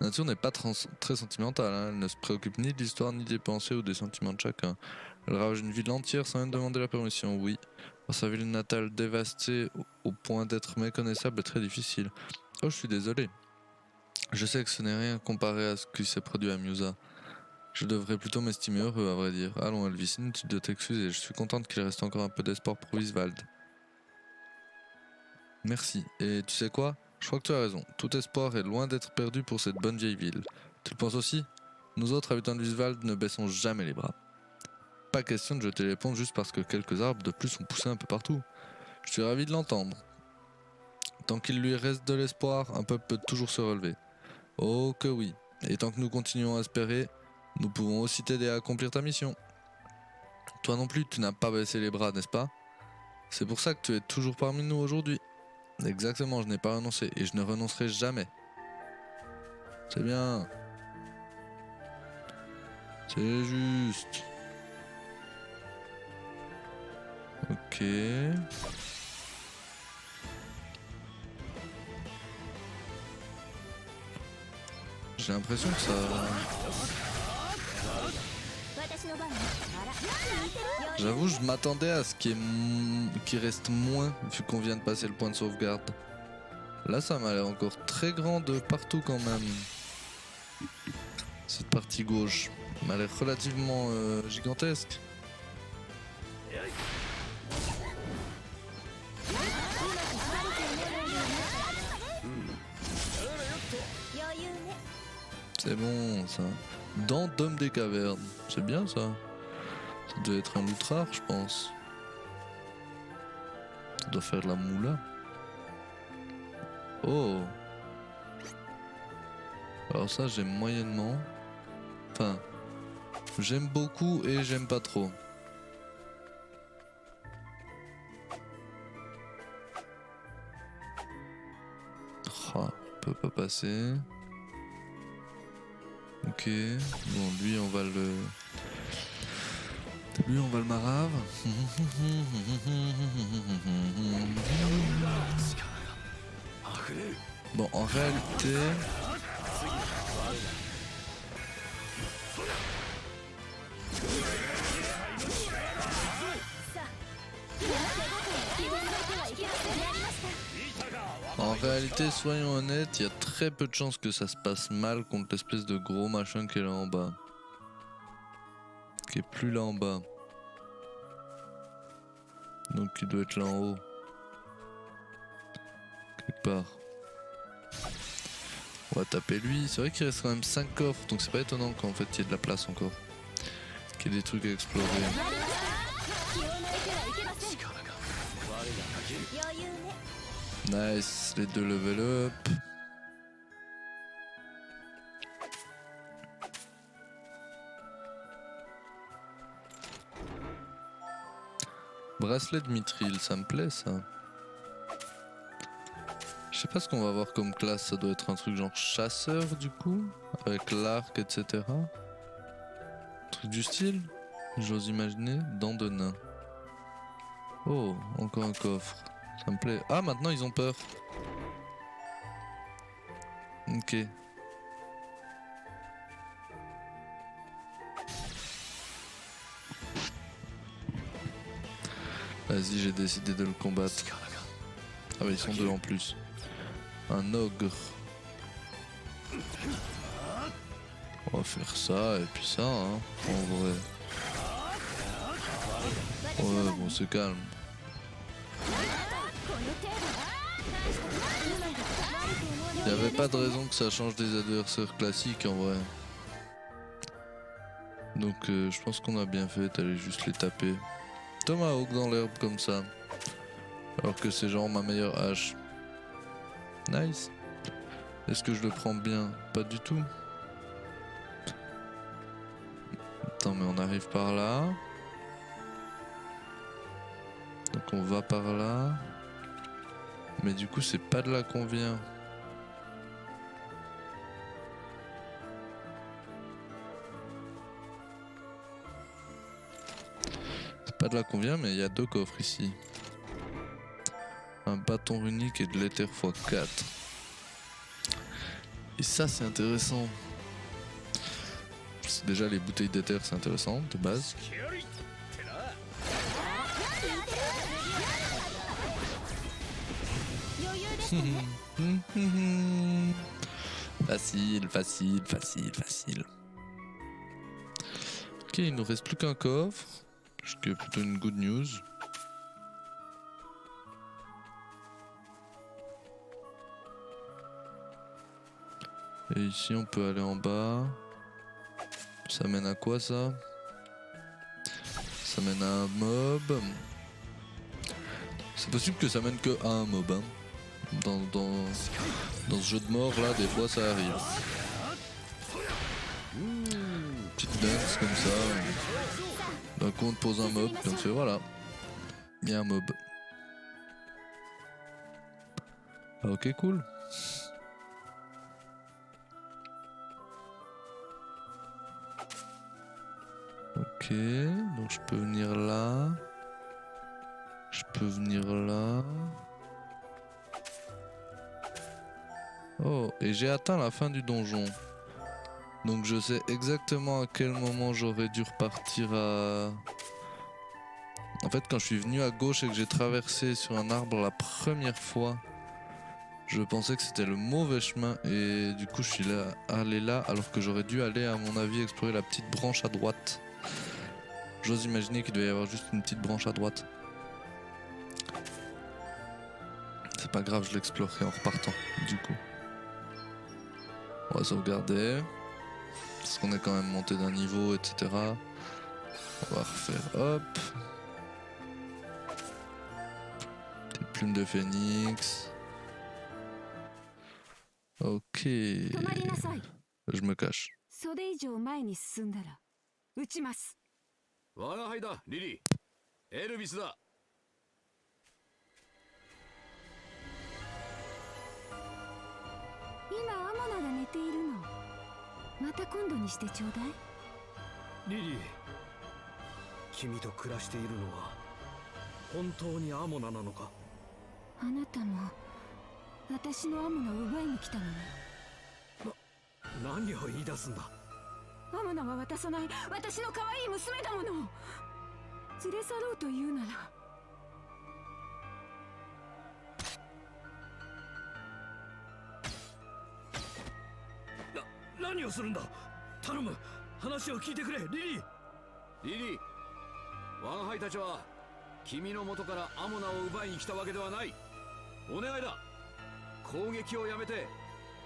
Speaker 1: La nature n'est pas très sentimentale, hein. Elle ne se préoccupe ni de l'histoire, ni des pensées ou des sentiments de chacun. Elle ravage une ville entière sans même demander la permission, oui. Voir sa ville natale dévastée au point d'être méconnaissable est très difficile. Oh, je suis désolé. Je sais que ce n'est rien comparé à ce qui s'est produit à Musa. Je devrais plutôt m'estimer heureux, à vrai dire. Allons, Elvis, inutile de t'excuser. Je suis contente qu'il reste encore un peu d'espoir pour Visvald. Merci. Et tu sais quoi? Je crois que tu as raison. Tout espoir est loin d'être perdu pour cette bonne vieille ville. Tu le penses aussi? Nous autres habitants de Visvald ne baissons jamais les bras. Pas question de jeter les ponts juste parce que quelques arbres de plus ont poussé un peu partout. Je suis ravi de l'entendre. Tant qu'il lui reste de l'espoir, un peuple peut toujours se relever. Oh que oui. Et tant que nous continuons à espérer, nous pouvons aussi t'aider à accomplir ta mission. Toi non plus, tu n'as pas baissé les bras, n'est-ce pas? C'est pour ça que tu es toujours parmi nous aujourd'hui. Exactement, je n'ai pas renoncé et je ne renoncerai jamais. C'est bien. C'est juste. Ok. J'ai l'impression que ça...
Speaker 4: 私の番ねあら聞いてる余裕
Speaker 1: J'avoue, je m'attendais à ce qu'il reste moins vu qu'on vient de passer le point de sauvegarde. Là, ça m'a l'air encore très grand de partout quand même. Cette partie gauche m'a l'air relativement gigantesque.
Speaker 4: 余裕ね
Speaker 1: C'est bon ça. Dans Dôme des Cavernes. C'est bien ça. Ça doit être un loot rare, je pense. Ça doit faire de la moula. Oh. Alors ça, j'aime moyennement. Enfin, j'aime beaucoup et j'aime pas trop. Ah, on peut pas passer. Ok, bon lui on va le... Lui on va le marave. Bon en réalité... En réalité, soyons honnêtes, il y a très peu de chances que ça se passe mal contre l'espèce de gros machin qui est là en bas. Qui est plus là en bas. Donc il doit être là en haut. Quelque part. On va taper lui. C'est vrai qu'il reste quand même 5 coffres, donc c'est pas étonnant qu'en fait il y ait de la place encore. Qu'il y ait des trucs à explorer.
Speaker 4: 余裕ね
Speaker 1: Nice, les deux level up. Bracelet de mithril, ça me plaît ça. Je sais pas ce qu'on va avoir comme classe, ça doit être un truc genre chasseur du coup, avec l'arc, etc. Truc du style, j'ose imaginer, dents de nain. Oh, encore un coffre. Ça me plaît. Ah, maintenant ils ont peur. Ok. Vas-y, j'ai décidé de le combattre. Ah bah ils sont deux en plus. Un ogre. On va faire ça et puis ça, hein, en vrai. Ouais, bon, c'est calme. Il n'y avait pas de raison que ça change des adversaires classiques en vrai. Donc je pense qu'on a bien fait d'aller juste les taper. Tomahawk dans l'herbe comme ça. Alors que c'est genre ma meilleure hache. Nice. Est-ce que je le prends bien? Pas du tout. Attends, mais on arrive par là. Donc on va par là. Mais du coup c'est pas de là qu'on vient. C'est pas de là qu'on vient, mais il y a deux coffres ici. Un bâton runique et de l'éther x4. Et ça c'est intéressant. Déjà les bouteilles d'éther c'est intéressant de base. Facile, facile, facile, facile. Ok, il nous reste plus qu'un coffre. Ce qui est plutôt une good news. Et ici on peut aller en bas. Ça mène à quoi ça? Ça mène à un mob. C'est possible que ça mène que à un mob, hein. Dans ce jeu de mort là, des fois ça arrive. Petite dance comme ça. D'un coup on te pose un mob, puis on fait voilà. Il y a un mob. Ah, ok, cool. Ok, donc je peux venir là. peut venir là. Oh, et j'ai atteint la fin du donjon. Donc je sais exactement à quel moment j'aurais dû repartir à... En fait, quand je suis venu à gauche et que j'ai traversé sur un arbre la première fois, je pensais que c'était le mauvais chemin et du coup je suis allé là alors que j'aurais dû aller, à mon avis, explorer la petite branche à droite. J'ose imaginer qu'il doit y avoir juste une petite branche à droite. C'est pas grave, je l'explorerai en repartant du coup. On va sauvegarder. Parce qu'on est quand même monté d'un niveau, etc. On va refaire, hop. Petite plume de phénix. Ok.
Speaker 7: 止まりなさい。
Speaker 1: Je me cache.
Speaker 7: それ以上前に進んだら撃ちます。
Speaker 6: 我が輩だリリー。エルビスだ。
Speaker 7: 今アモナが寝ているの。また今度にしてちょうだい。
Speaker 2: リリー、君と暮らしているのは本当にアモナなのか？
Speaker 7: あなたも私のアモナを奪いに来たのね。
Speaker 2: 何を言い出すんだ？
Speaker 7: アモナは渡さない。私の可愛い娘だもの。連れ去ろうというなら。
Speaker 2: 何をするんだ？頼む、話を聞いてくれ、リリー。
Speaker 6: リリー、我が輩たちは君の元からアモナを奪いに来たわけではない。お願いだ、攻撃をやめて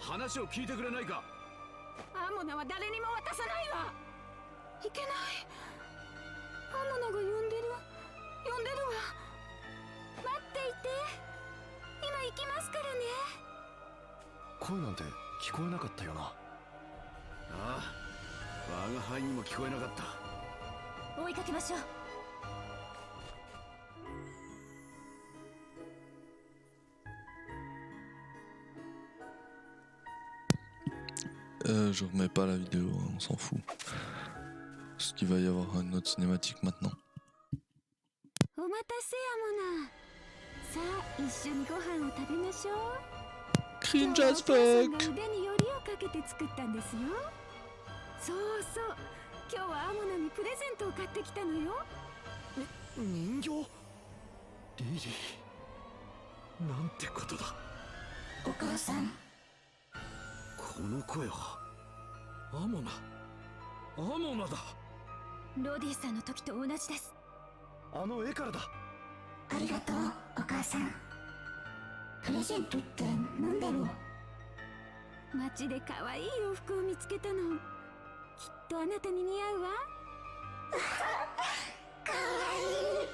Speaker 6: 話を聞いてくれないか。
Speaker 7: アモナは誰にも渡さないわ。いけない。アモナが呼んでるわ。待っていて。今行きますからね。
Speaker 5: 声なんて聞こえなかったよな。
Speaker 6: ああ、我が輩にも聞こえなかった。
Speaker 7: 追いかけましょう。
Speaker 1: Je remets pas la vidéo, on s'en fout. Parce qu'il va y avoir une autre cinématique maintenant.
Speaker 7: お待たせアモナ。さあ一緒にご飯を食べましょう。
Speaker 1: Cringe
Speaker 7: 今
Speaker 1: as
Speaker 7: 日はお母さんが
Speaker 1: fuck!
Speaker 7: 腕によりをかけて作ったんですよ。そうそう、今日はアモナにプレゼントを買ってきたのよ。
Speaker 2: 人形？リリー、なんてことだ。
Speaker 3: お母さん、
Speaker 6: この声は
Speaker 2: アモナだ。
Speaker 7: ロディさんの時と同じです。
Speaker 5: あの絵からだ。
Speaker 3: ありがとうお母さん。プレゼントって何だろう？
Speaker 7: 街で可愛い洋服を見つけたの。きっとあなたに似合うわ。
Speaker 3: かわいい。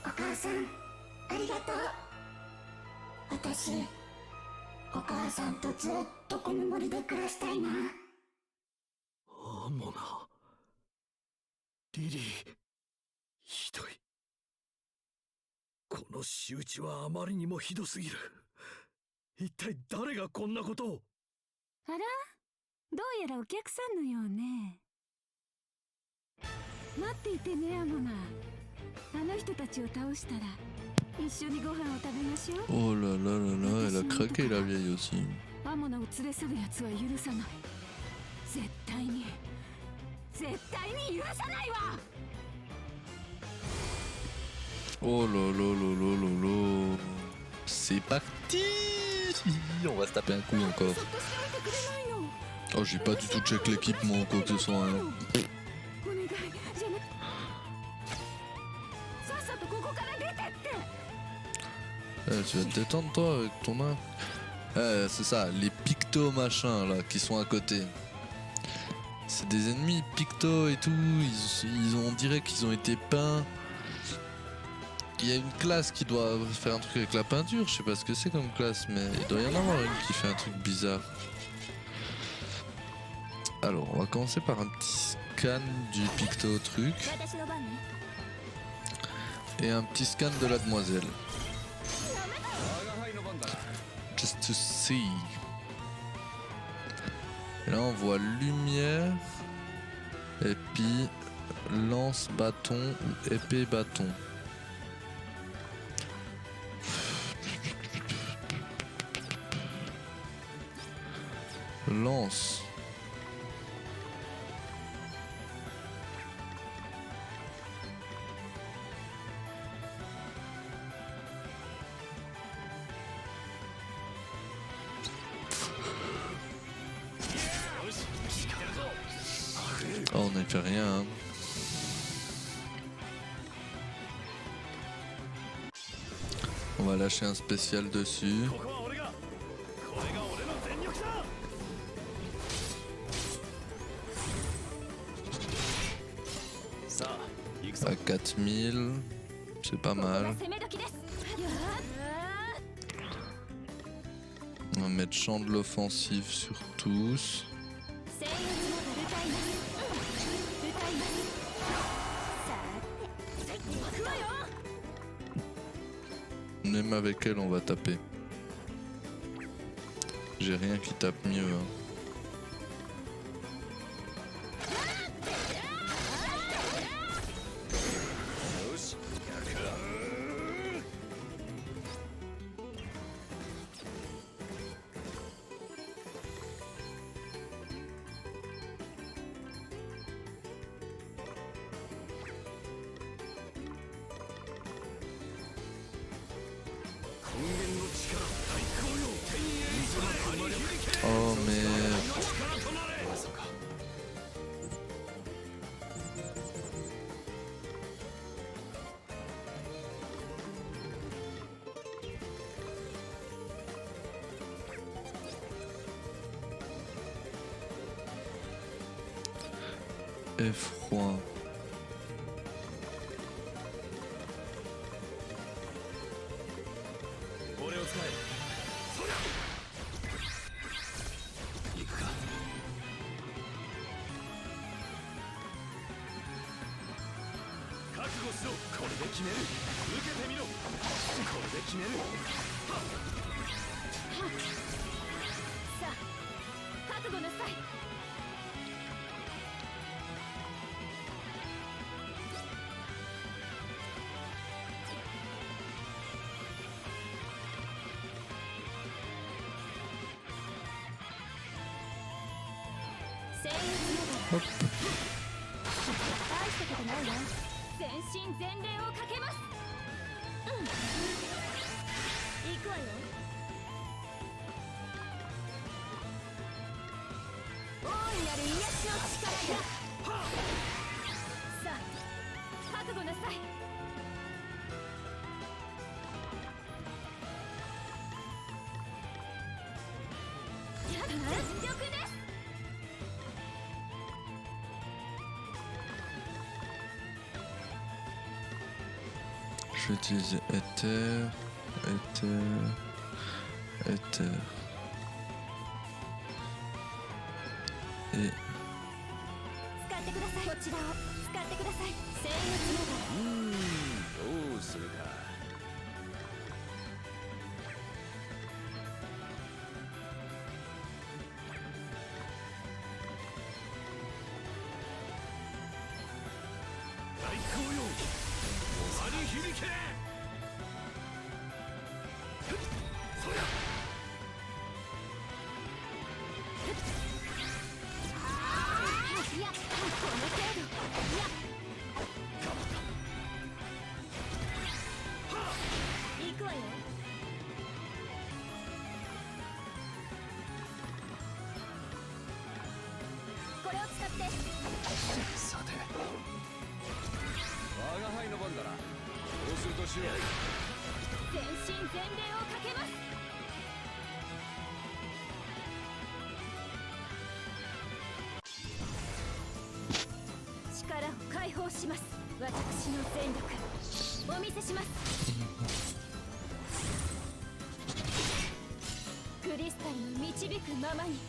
Speaker 3: お母さん、ありがとう。私、お母さんとずっとこの森で暮らしたいな。
Speaker 2: アモナ、リリー、ひどい。この仕打ちはあまりにもひどすぎる。一体誰がこんなことを？
Speaker 7: あら、どうやらお客さんのようね。待っていてねアモナ。あの人たちを倒したら一緒にご飯を食べましょう。
Speaker 1: Oh là là là là, elle a craqué la vieille aussi.
Speaker 7: アモナを連れ去るやつは許さない。絶対に許さないわ。
Speaker 1: Oh là là là là là là. C'est parti! On va se taper un coup encore.
Speaker 7: そっとしておいてくれないの。
Speaker 1: Oh, j'ai pas du tout check l'équipement ou quoi que ce soit. Hein.
Speaker 7: お願いじゃな。さっさとここから出てって。
Speaker 1: Tu vas te détendre toi avec ton arc. C'est ça, les pictos machins là qui sont à côté. C'est des ennemis pictos et tout. On dirait qu'ils ont été peints. Il y a une classe qui doit faire un truc avec la peinture. Je sais pas ce que c'est comme classe, mais il doit y en avoir une qui fait un truc bizarre. Alors, on va commencer par un petit scan du picto truc.
Speaker 7: 私の番ね。
Speaker 1: Et un petit scan de la demoiselle.
Speaker 6: 我が輩の番だ。
Speaker 1: Just to see. Et là on voit lumière. Et puis lance bâton ou épée bâton. Lance. Oh, on n'y fait rien. Hein. On va lâcher un spécial dessus. À 4000, c'est pas mal. On va mettre champ de l'offensive sur tous. Même avec elle, on va taper. J'ai rien qui tape mieux. Hein. Oh merde. Effroi. Hop.
Speaker 7: 全身全霊をかけます。行くわよ。大いなる癒しの力が。さあ、覚悟なさい。全力です。
Speaker 1: Je vais utiliser Ether, Ether. Et
Speaker 7: 使ってください。こちらを使ってください。制圧の
Speaker 6: どうするか。大紅葉鳴り響け。そりゃ
Speaker 7: いや、この程度。いや、行くわよ。これを使って。
Speaker 6: さて我が輩の番だな。どうするとしよう。
Speaker 7: 全身全霊をかけます。力を解放します。私の全力お見せします。クリスタルの導くままに。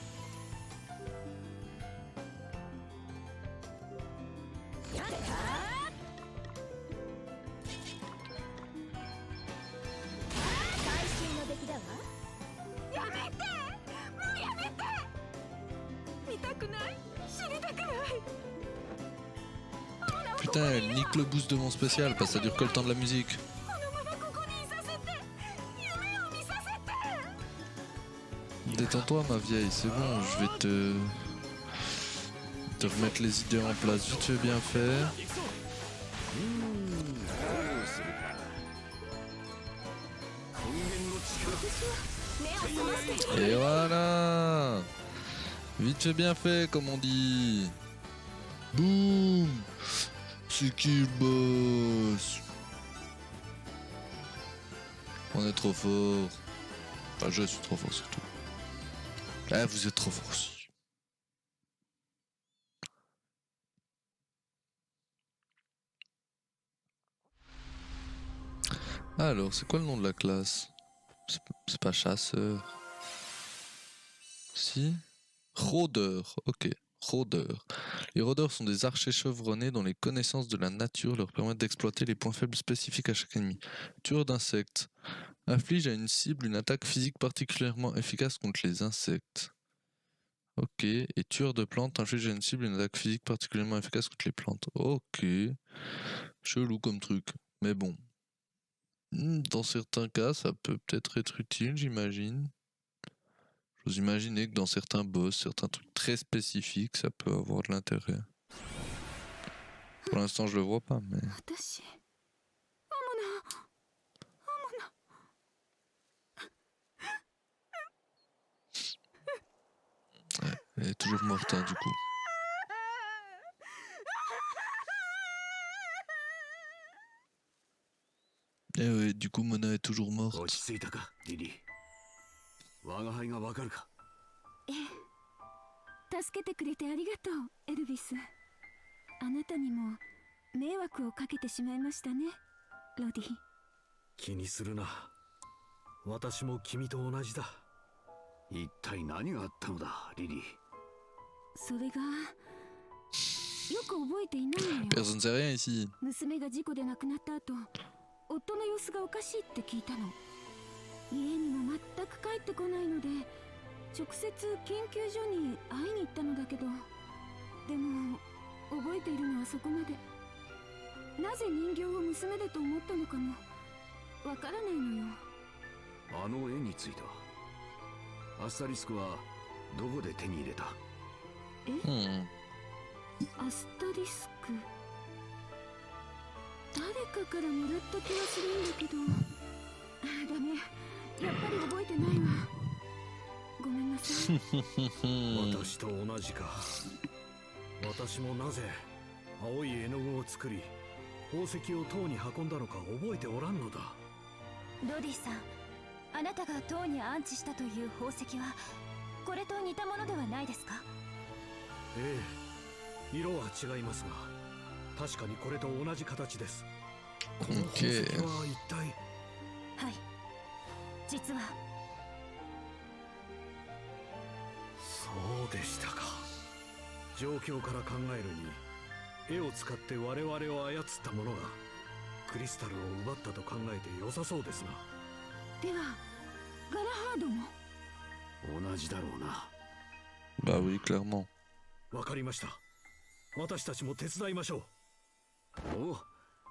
Speaker 7: 最新の出来だわ。やめて、もうやめて。見たくない、知りたくない。
Speaker 1: putain, elle nique le boost de mon spécial parce que ça dure que le temps de la musique. détends-toi ma vieille, c'est bon, je vais te remettre les idées en place vite fait bien faire.
Speaker 5: どうするか。根源の力。
Speaker 1: Et voilà. Vite fait bien fait comme on dit. Boum. C'est qui le boss? On est trop fort. Enfin je suis trop fort surtout. Ah vous êtes trop fort aussi. Alors, c'est quoi le nom de la classe? C'est pas chasseur. Si? Rôdeur, ok. Rôdeur. Les rôdeurs sont des archers chevronnés dont les connaissances de la nature leur permettent d'exploiter les points faibles spécifiques à chaque ennemi. Tueur d'insectes. Inflige à une cible une attaque physique particulièrement efficace contre les insectes. Ok. Et tueur de plantes inflige à une cible une attaque physique particulièrement efficace contre les plantes. Ok. Chelou comme truc. Mais bon. Dans certains cas, ça peut peut-être être utile, j'imagine. J'ose imaginer que dans certains boss, certains trucs très spécifiques, ça peut avoir de l'intérêt. Pour l'instant, je le vois pas, mais...
Speaker 7: 私
Speaker 1: Elle est toujours morte, hein, du coup. Eh ouais, du coup, Mona est toujours morte.
Speaker 6: 落ち着いたかリリー。我が輩がわかるか。
Speaker 7: 助けてくれてありがとうエルビス。あなたにも迷惑をかけてしまいましたねロディ。
Speaker 2: 気にするな。私も君と同じだ。
Speaker 6: 一体何があったのだリリー。
Speaker 7: それがよく覚えていないのよ。
Speaker 1: Personne sait rien ici.
Speaker 7: 娘が事故で亡くなった後、夫の様子がおかしいって聞いたの。家にも全く帰ってこないので直接研究所に会いに行ったのだけど、でも覚えているのはそこまで。なぜ人形を娘だと思ったのかもわからないのよ。
Speaker 6: あの絵についてはアスタリスクはどこで手に入れた？
Speaker 7: アスタリスク、誰かからもらった気がするんだけど。ダメ、やっぱり覚えてないわ。ごめんなさい。
Speaker 2: 私と同じか。私もなぜ青い絵の具を作り宝石を塔に運んだのか覚えておらんのだ。
Speaker 7: ロディさん、あなたが塔に安置したという宝石はこれと似たものではないですか？
Speaker 2: ええ、色は違いますが確かにこれと同じ形です。この宝石は一体。
Speaker 7: はい、実は。
Speaker 2: そうでしたか。状況から考えるに絵を使って我々を操った者がクリスタルを奪ったと考えて良さそうですな。
Speaker 7: ではガラハードも
Speaker 6: 同じだろうな。
Speaker 1: Bah oui, clairement.
Speaker 2: わかりました。私たちも手伝いましょう。
Speaker 6: おお、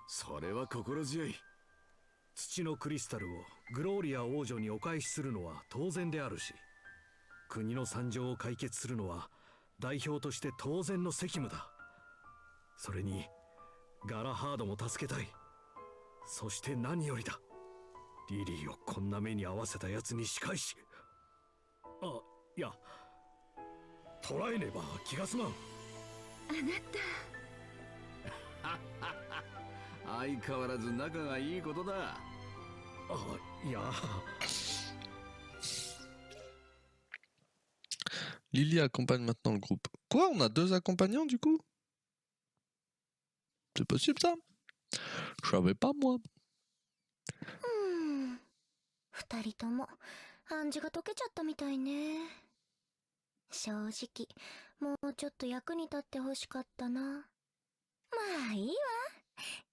Speaker 6: それは心強い。
Speaker 2: 土のクリスタルをグローリア王女にお返しするのは当然であるし、国の惨状を解決するのは代表として当然の責務だ。それにガラハードも助けたい。そして何よりだ、リリーをこんな目に遭わせた奴に仕返し。あ、いや、捕らえねば気が済まん。
Speaker 7: あな
Speaker 6: 相変わらず仲がいいことだ。
Speaker 2: あ、いや。
Speaker 1: Lily accompagne maintenant le groupe. Quoi? On a 2 accompagnants du coup? C'est possible ça? Je savais pas moi.
Speaker 3: 二人とも暗示が解けちゃったみたいね。正直もうちょっと役に立ってほしかったな。まあいいわ、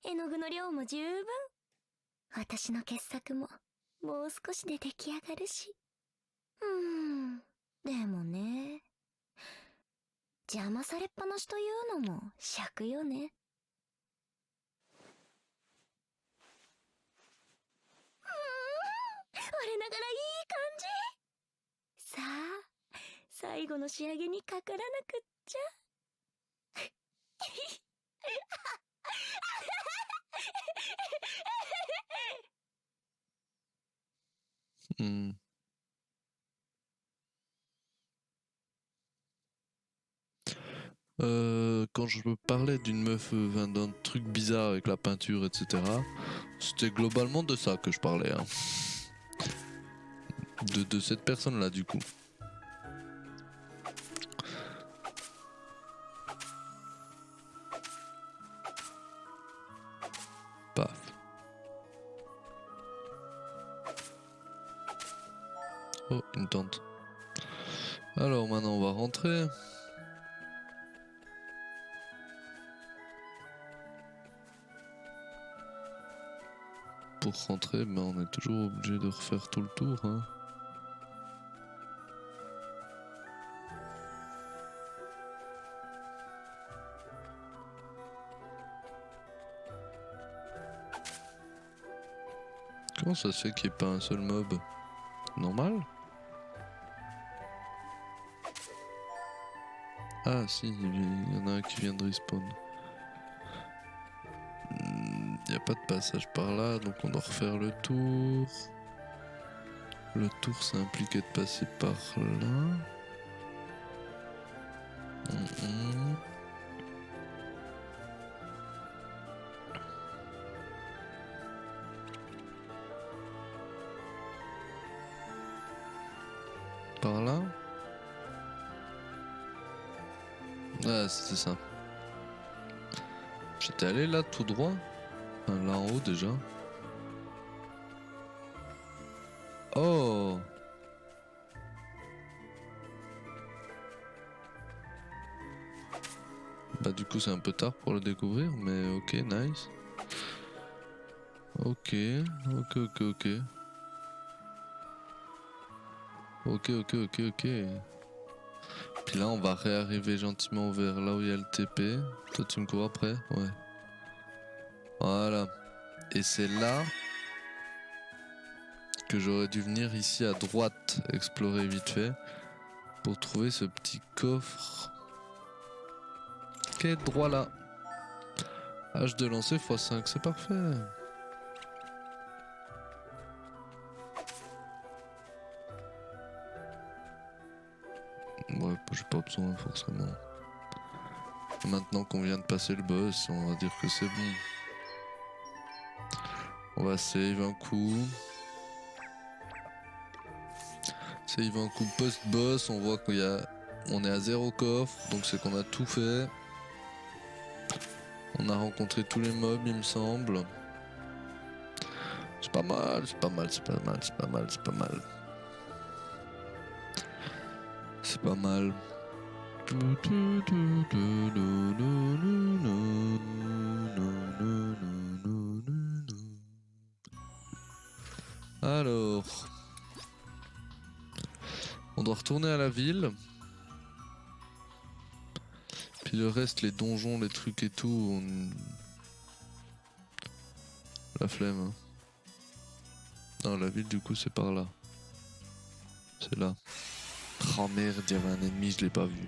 Speaker 3: 絵の具の量も十分。私の傑作ももう少しで出来上がるし。でもね、邪魔されっぱなしというのも尺よね。我ながらいい感じ。さあ
Speaker 4: 最後の仕上げにかからなくっちゃ。
Speaker 1: Hmm. Quand je me parlais d'une meuf, d'un truc bizarre avec la peinture, etc., c'était globalement de ça que je parlais. Hein. De cette personne-là, du coup. Paf. Oh, une tente. Alors maintenant, on va rentrer. Pour rentrer, ben on est toujours obligé de refaire tout le tour. Hein. Comment ça se fait qu'il n'y ait pas un seul mob normal? Ah si, il y en a un qui vient de respawn. Il n'y a pas de passage par là, donc on doit refaire le tour. Le tour, ça impliquait de passer par là. Par là. Ah, c'était ça. J'étais allé là tout droit. Enfin, là en haut déjà. Oh! Bah du coup c'est un peu tard pour le découvrir, mais ok, nice. Ok. Puis là on va réarriver gentiment vers là où il y a le TP. Toi tu me cours après? Ouais. Voilà. Et c'est là que j'aurais dû venir ici à droite explorer vite fait pour trouver ce petit coffre qui est droit là. H de lancer x5, c'est parfait. Ouais, j'ai pas besoin forcément. Maintenant qu'on vient de passer le boss, on va dire que c'est bon. On va save un coup. Save un coup post-boss, on voit on est à 0 coffre, donc c'est qu'on a tout fait. On a rencontré tous les mobs, il me semble. C'est pas mal. C'est pas mal. Alors, on doit retourner à la ville. Puis le reste, les donjons, les trucs et tout, la flemme. Hein. Non, la ville du coup c'est par là. C'est là. Oh merde, il y avait un ennemi, je l'ai pas vu.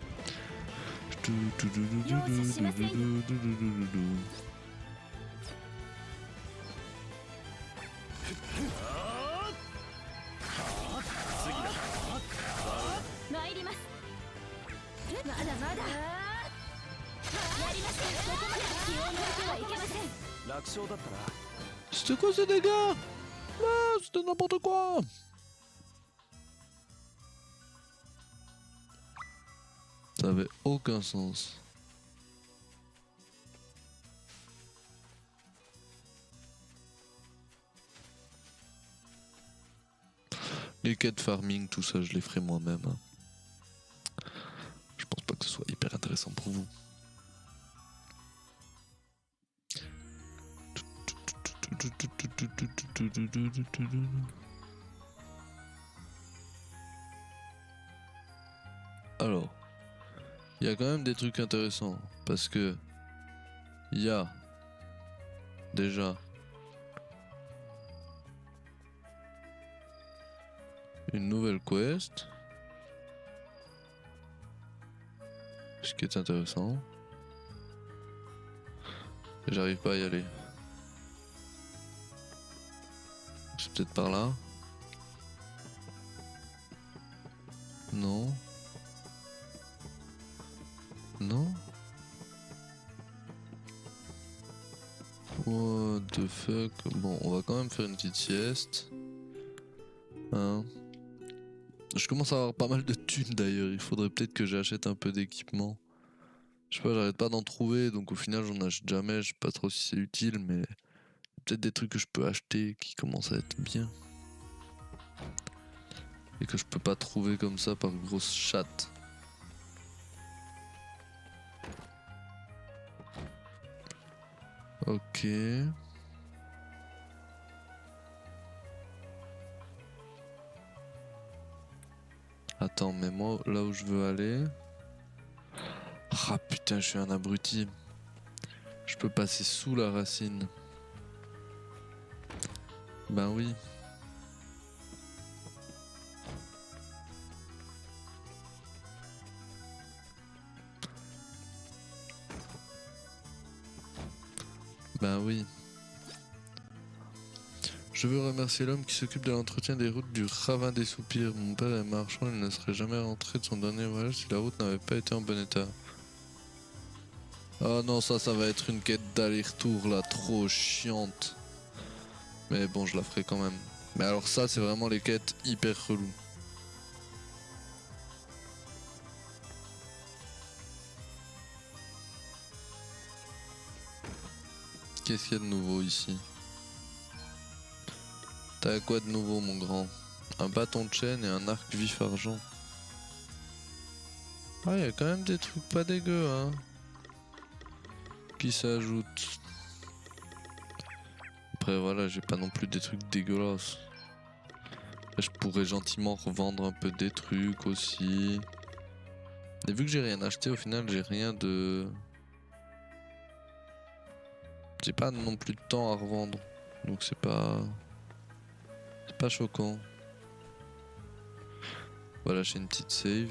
Speaker 1: C'était quoi ces dégâts? Ah, c'était n'importe quoi. Ça avait aucun sens. Les quêtes farming, tout ça, je les ferai moi-même. Hein. Je pense pas que ce soit hyper intéressant pour vous. Alors, il y a quand même des trucs intéressants parce que il y a déjà une nouvelle quest Ce qui est intéressant. J'arrive pas à y aller. C'est peut-être par là. Non. Non. What the fuck. Bon, on va quand même faire une petite sieste. Hein. Je commence à avoir pas mal de thunes d'ailleurs. Il faudrait peut-être que j'achète un peu d'équipement. Je sais pas, j'arrête pas d'en trouver, donc au final j'en achète jamais. Je sais pas trop si c'est utile, mais peut-être des trucs que je peux acheter qui commencent à être bien. Et que je peux pas trouver comme ça par grosse chatte. Ok. Attends, mais moi, là où je veux aller... Ah putain, je suis un abruti. Je peux passer sous la racine. Ben oui. Ben oui. Je veux remercier l'homme qui s'occupe de l'entretien des routes du ravin des soupirs. Mon père est marchand, il ne serait jamais rentré de son dernier voyage si la route n'avait pas été en bon état. Oh non, ça va être une quête d'aller-retour là, trop chiante. Mais bon, je la ferai quand même. Mais alors ça, c'est vraiment les quêtes hyper reloues. Qu'est-ce qu'il y a de nouveau ici? T'as quoi de nouveau, mon grand? Un bâton de chaîne et un arc vif argent. Ah, il y a quand même des trucs pas dégueux, hein, qui s'ajoutent. Après, voilà, j'ai pas non plus des trucs dégueulasses. Après, je pourrais gentiment revendre un peu des trucs aussi. Et vu que j'ai rien acheté, au final, j'ai rien de... J'ai pas non plus de temps à revendre. Donc c'est pas... C'est pas choquant. Voilà, j'ai une petite save.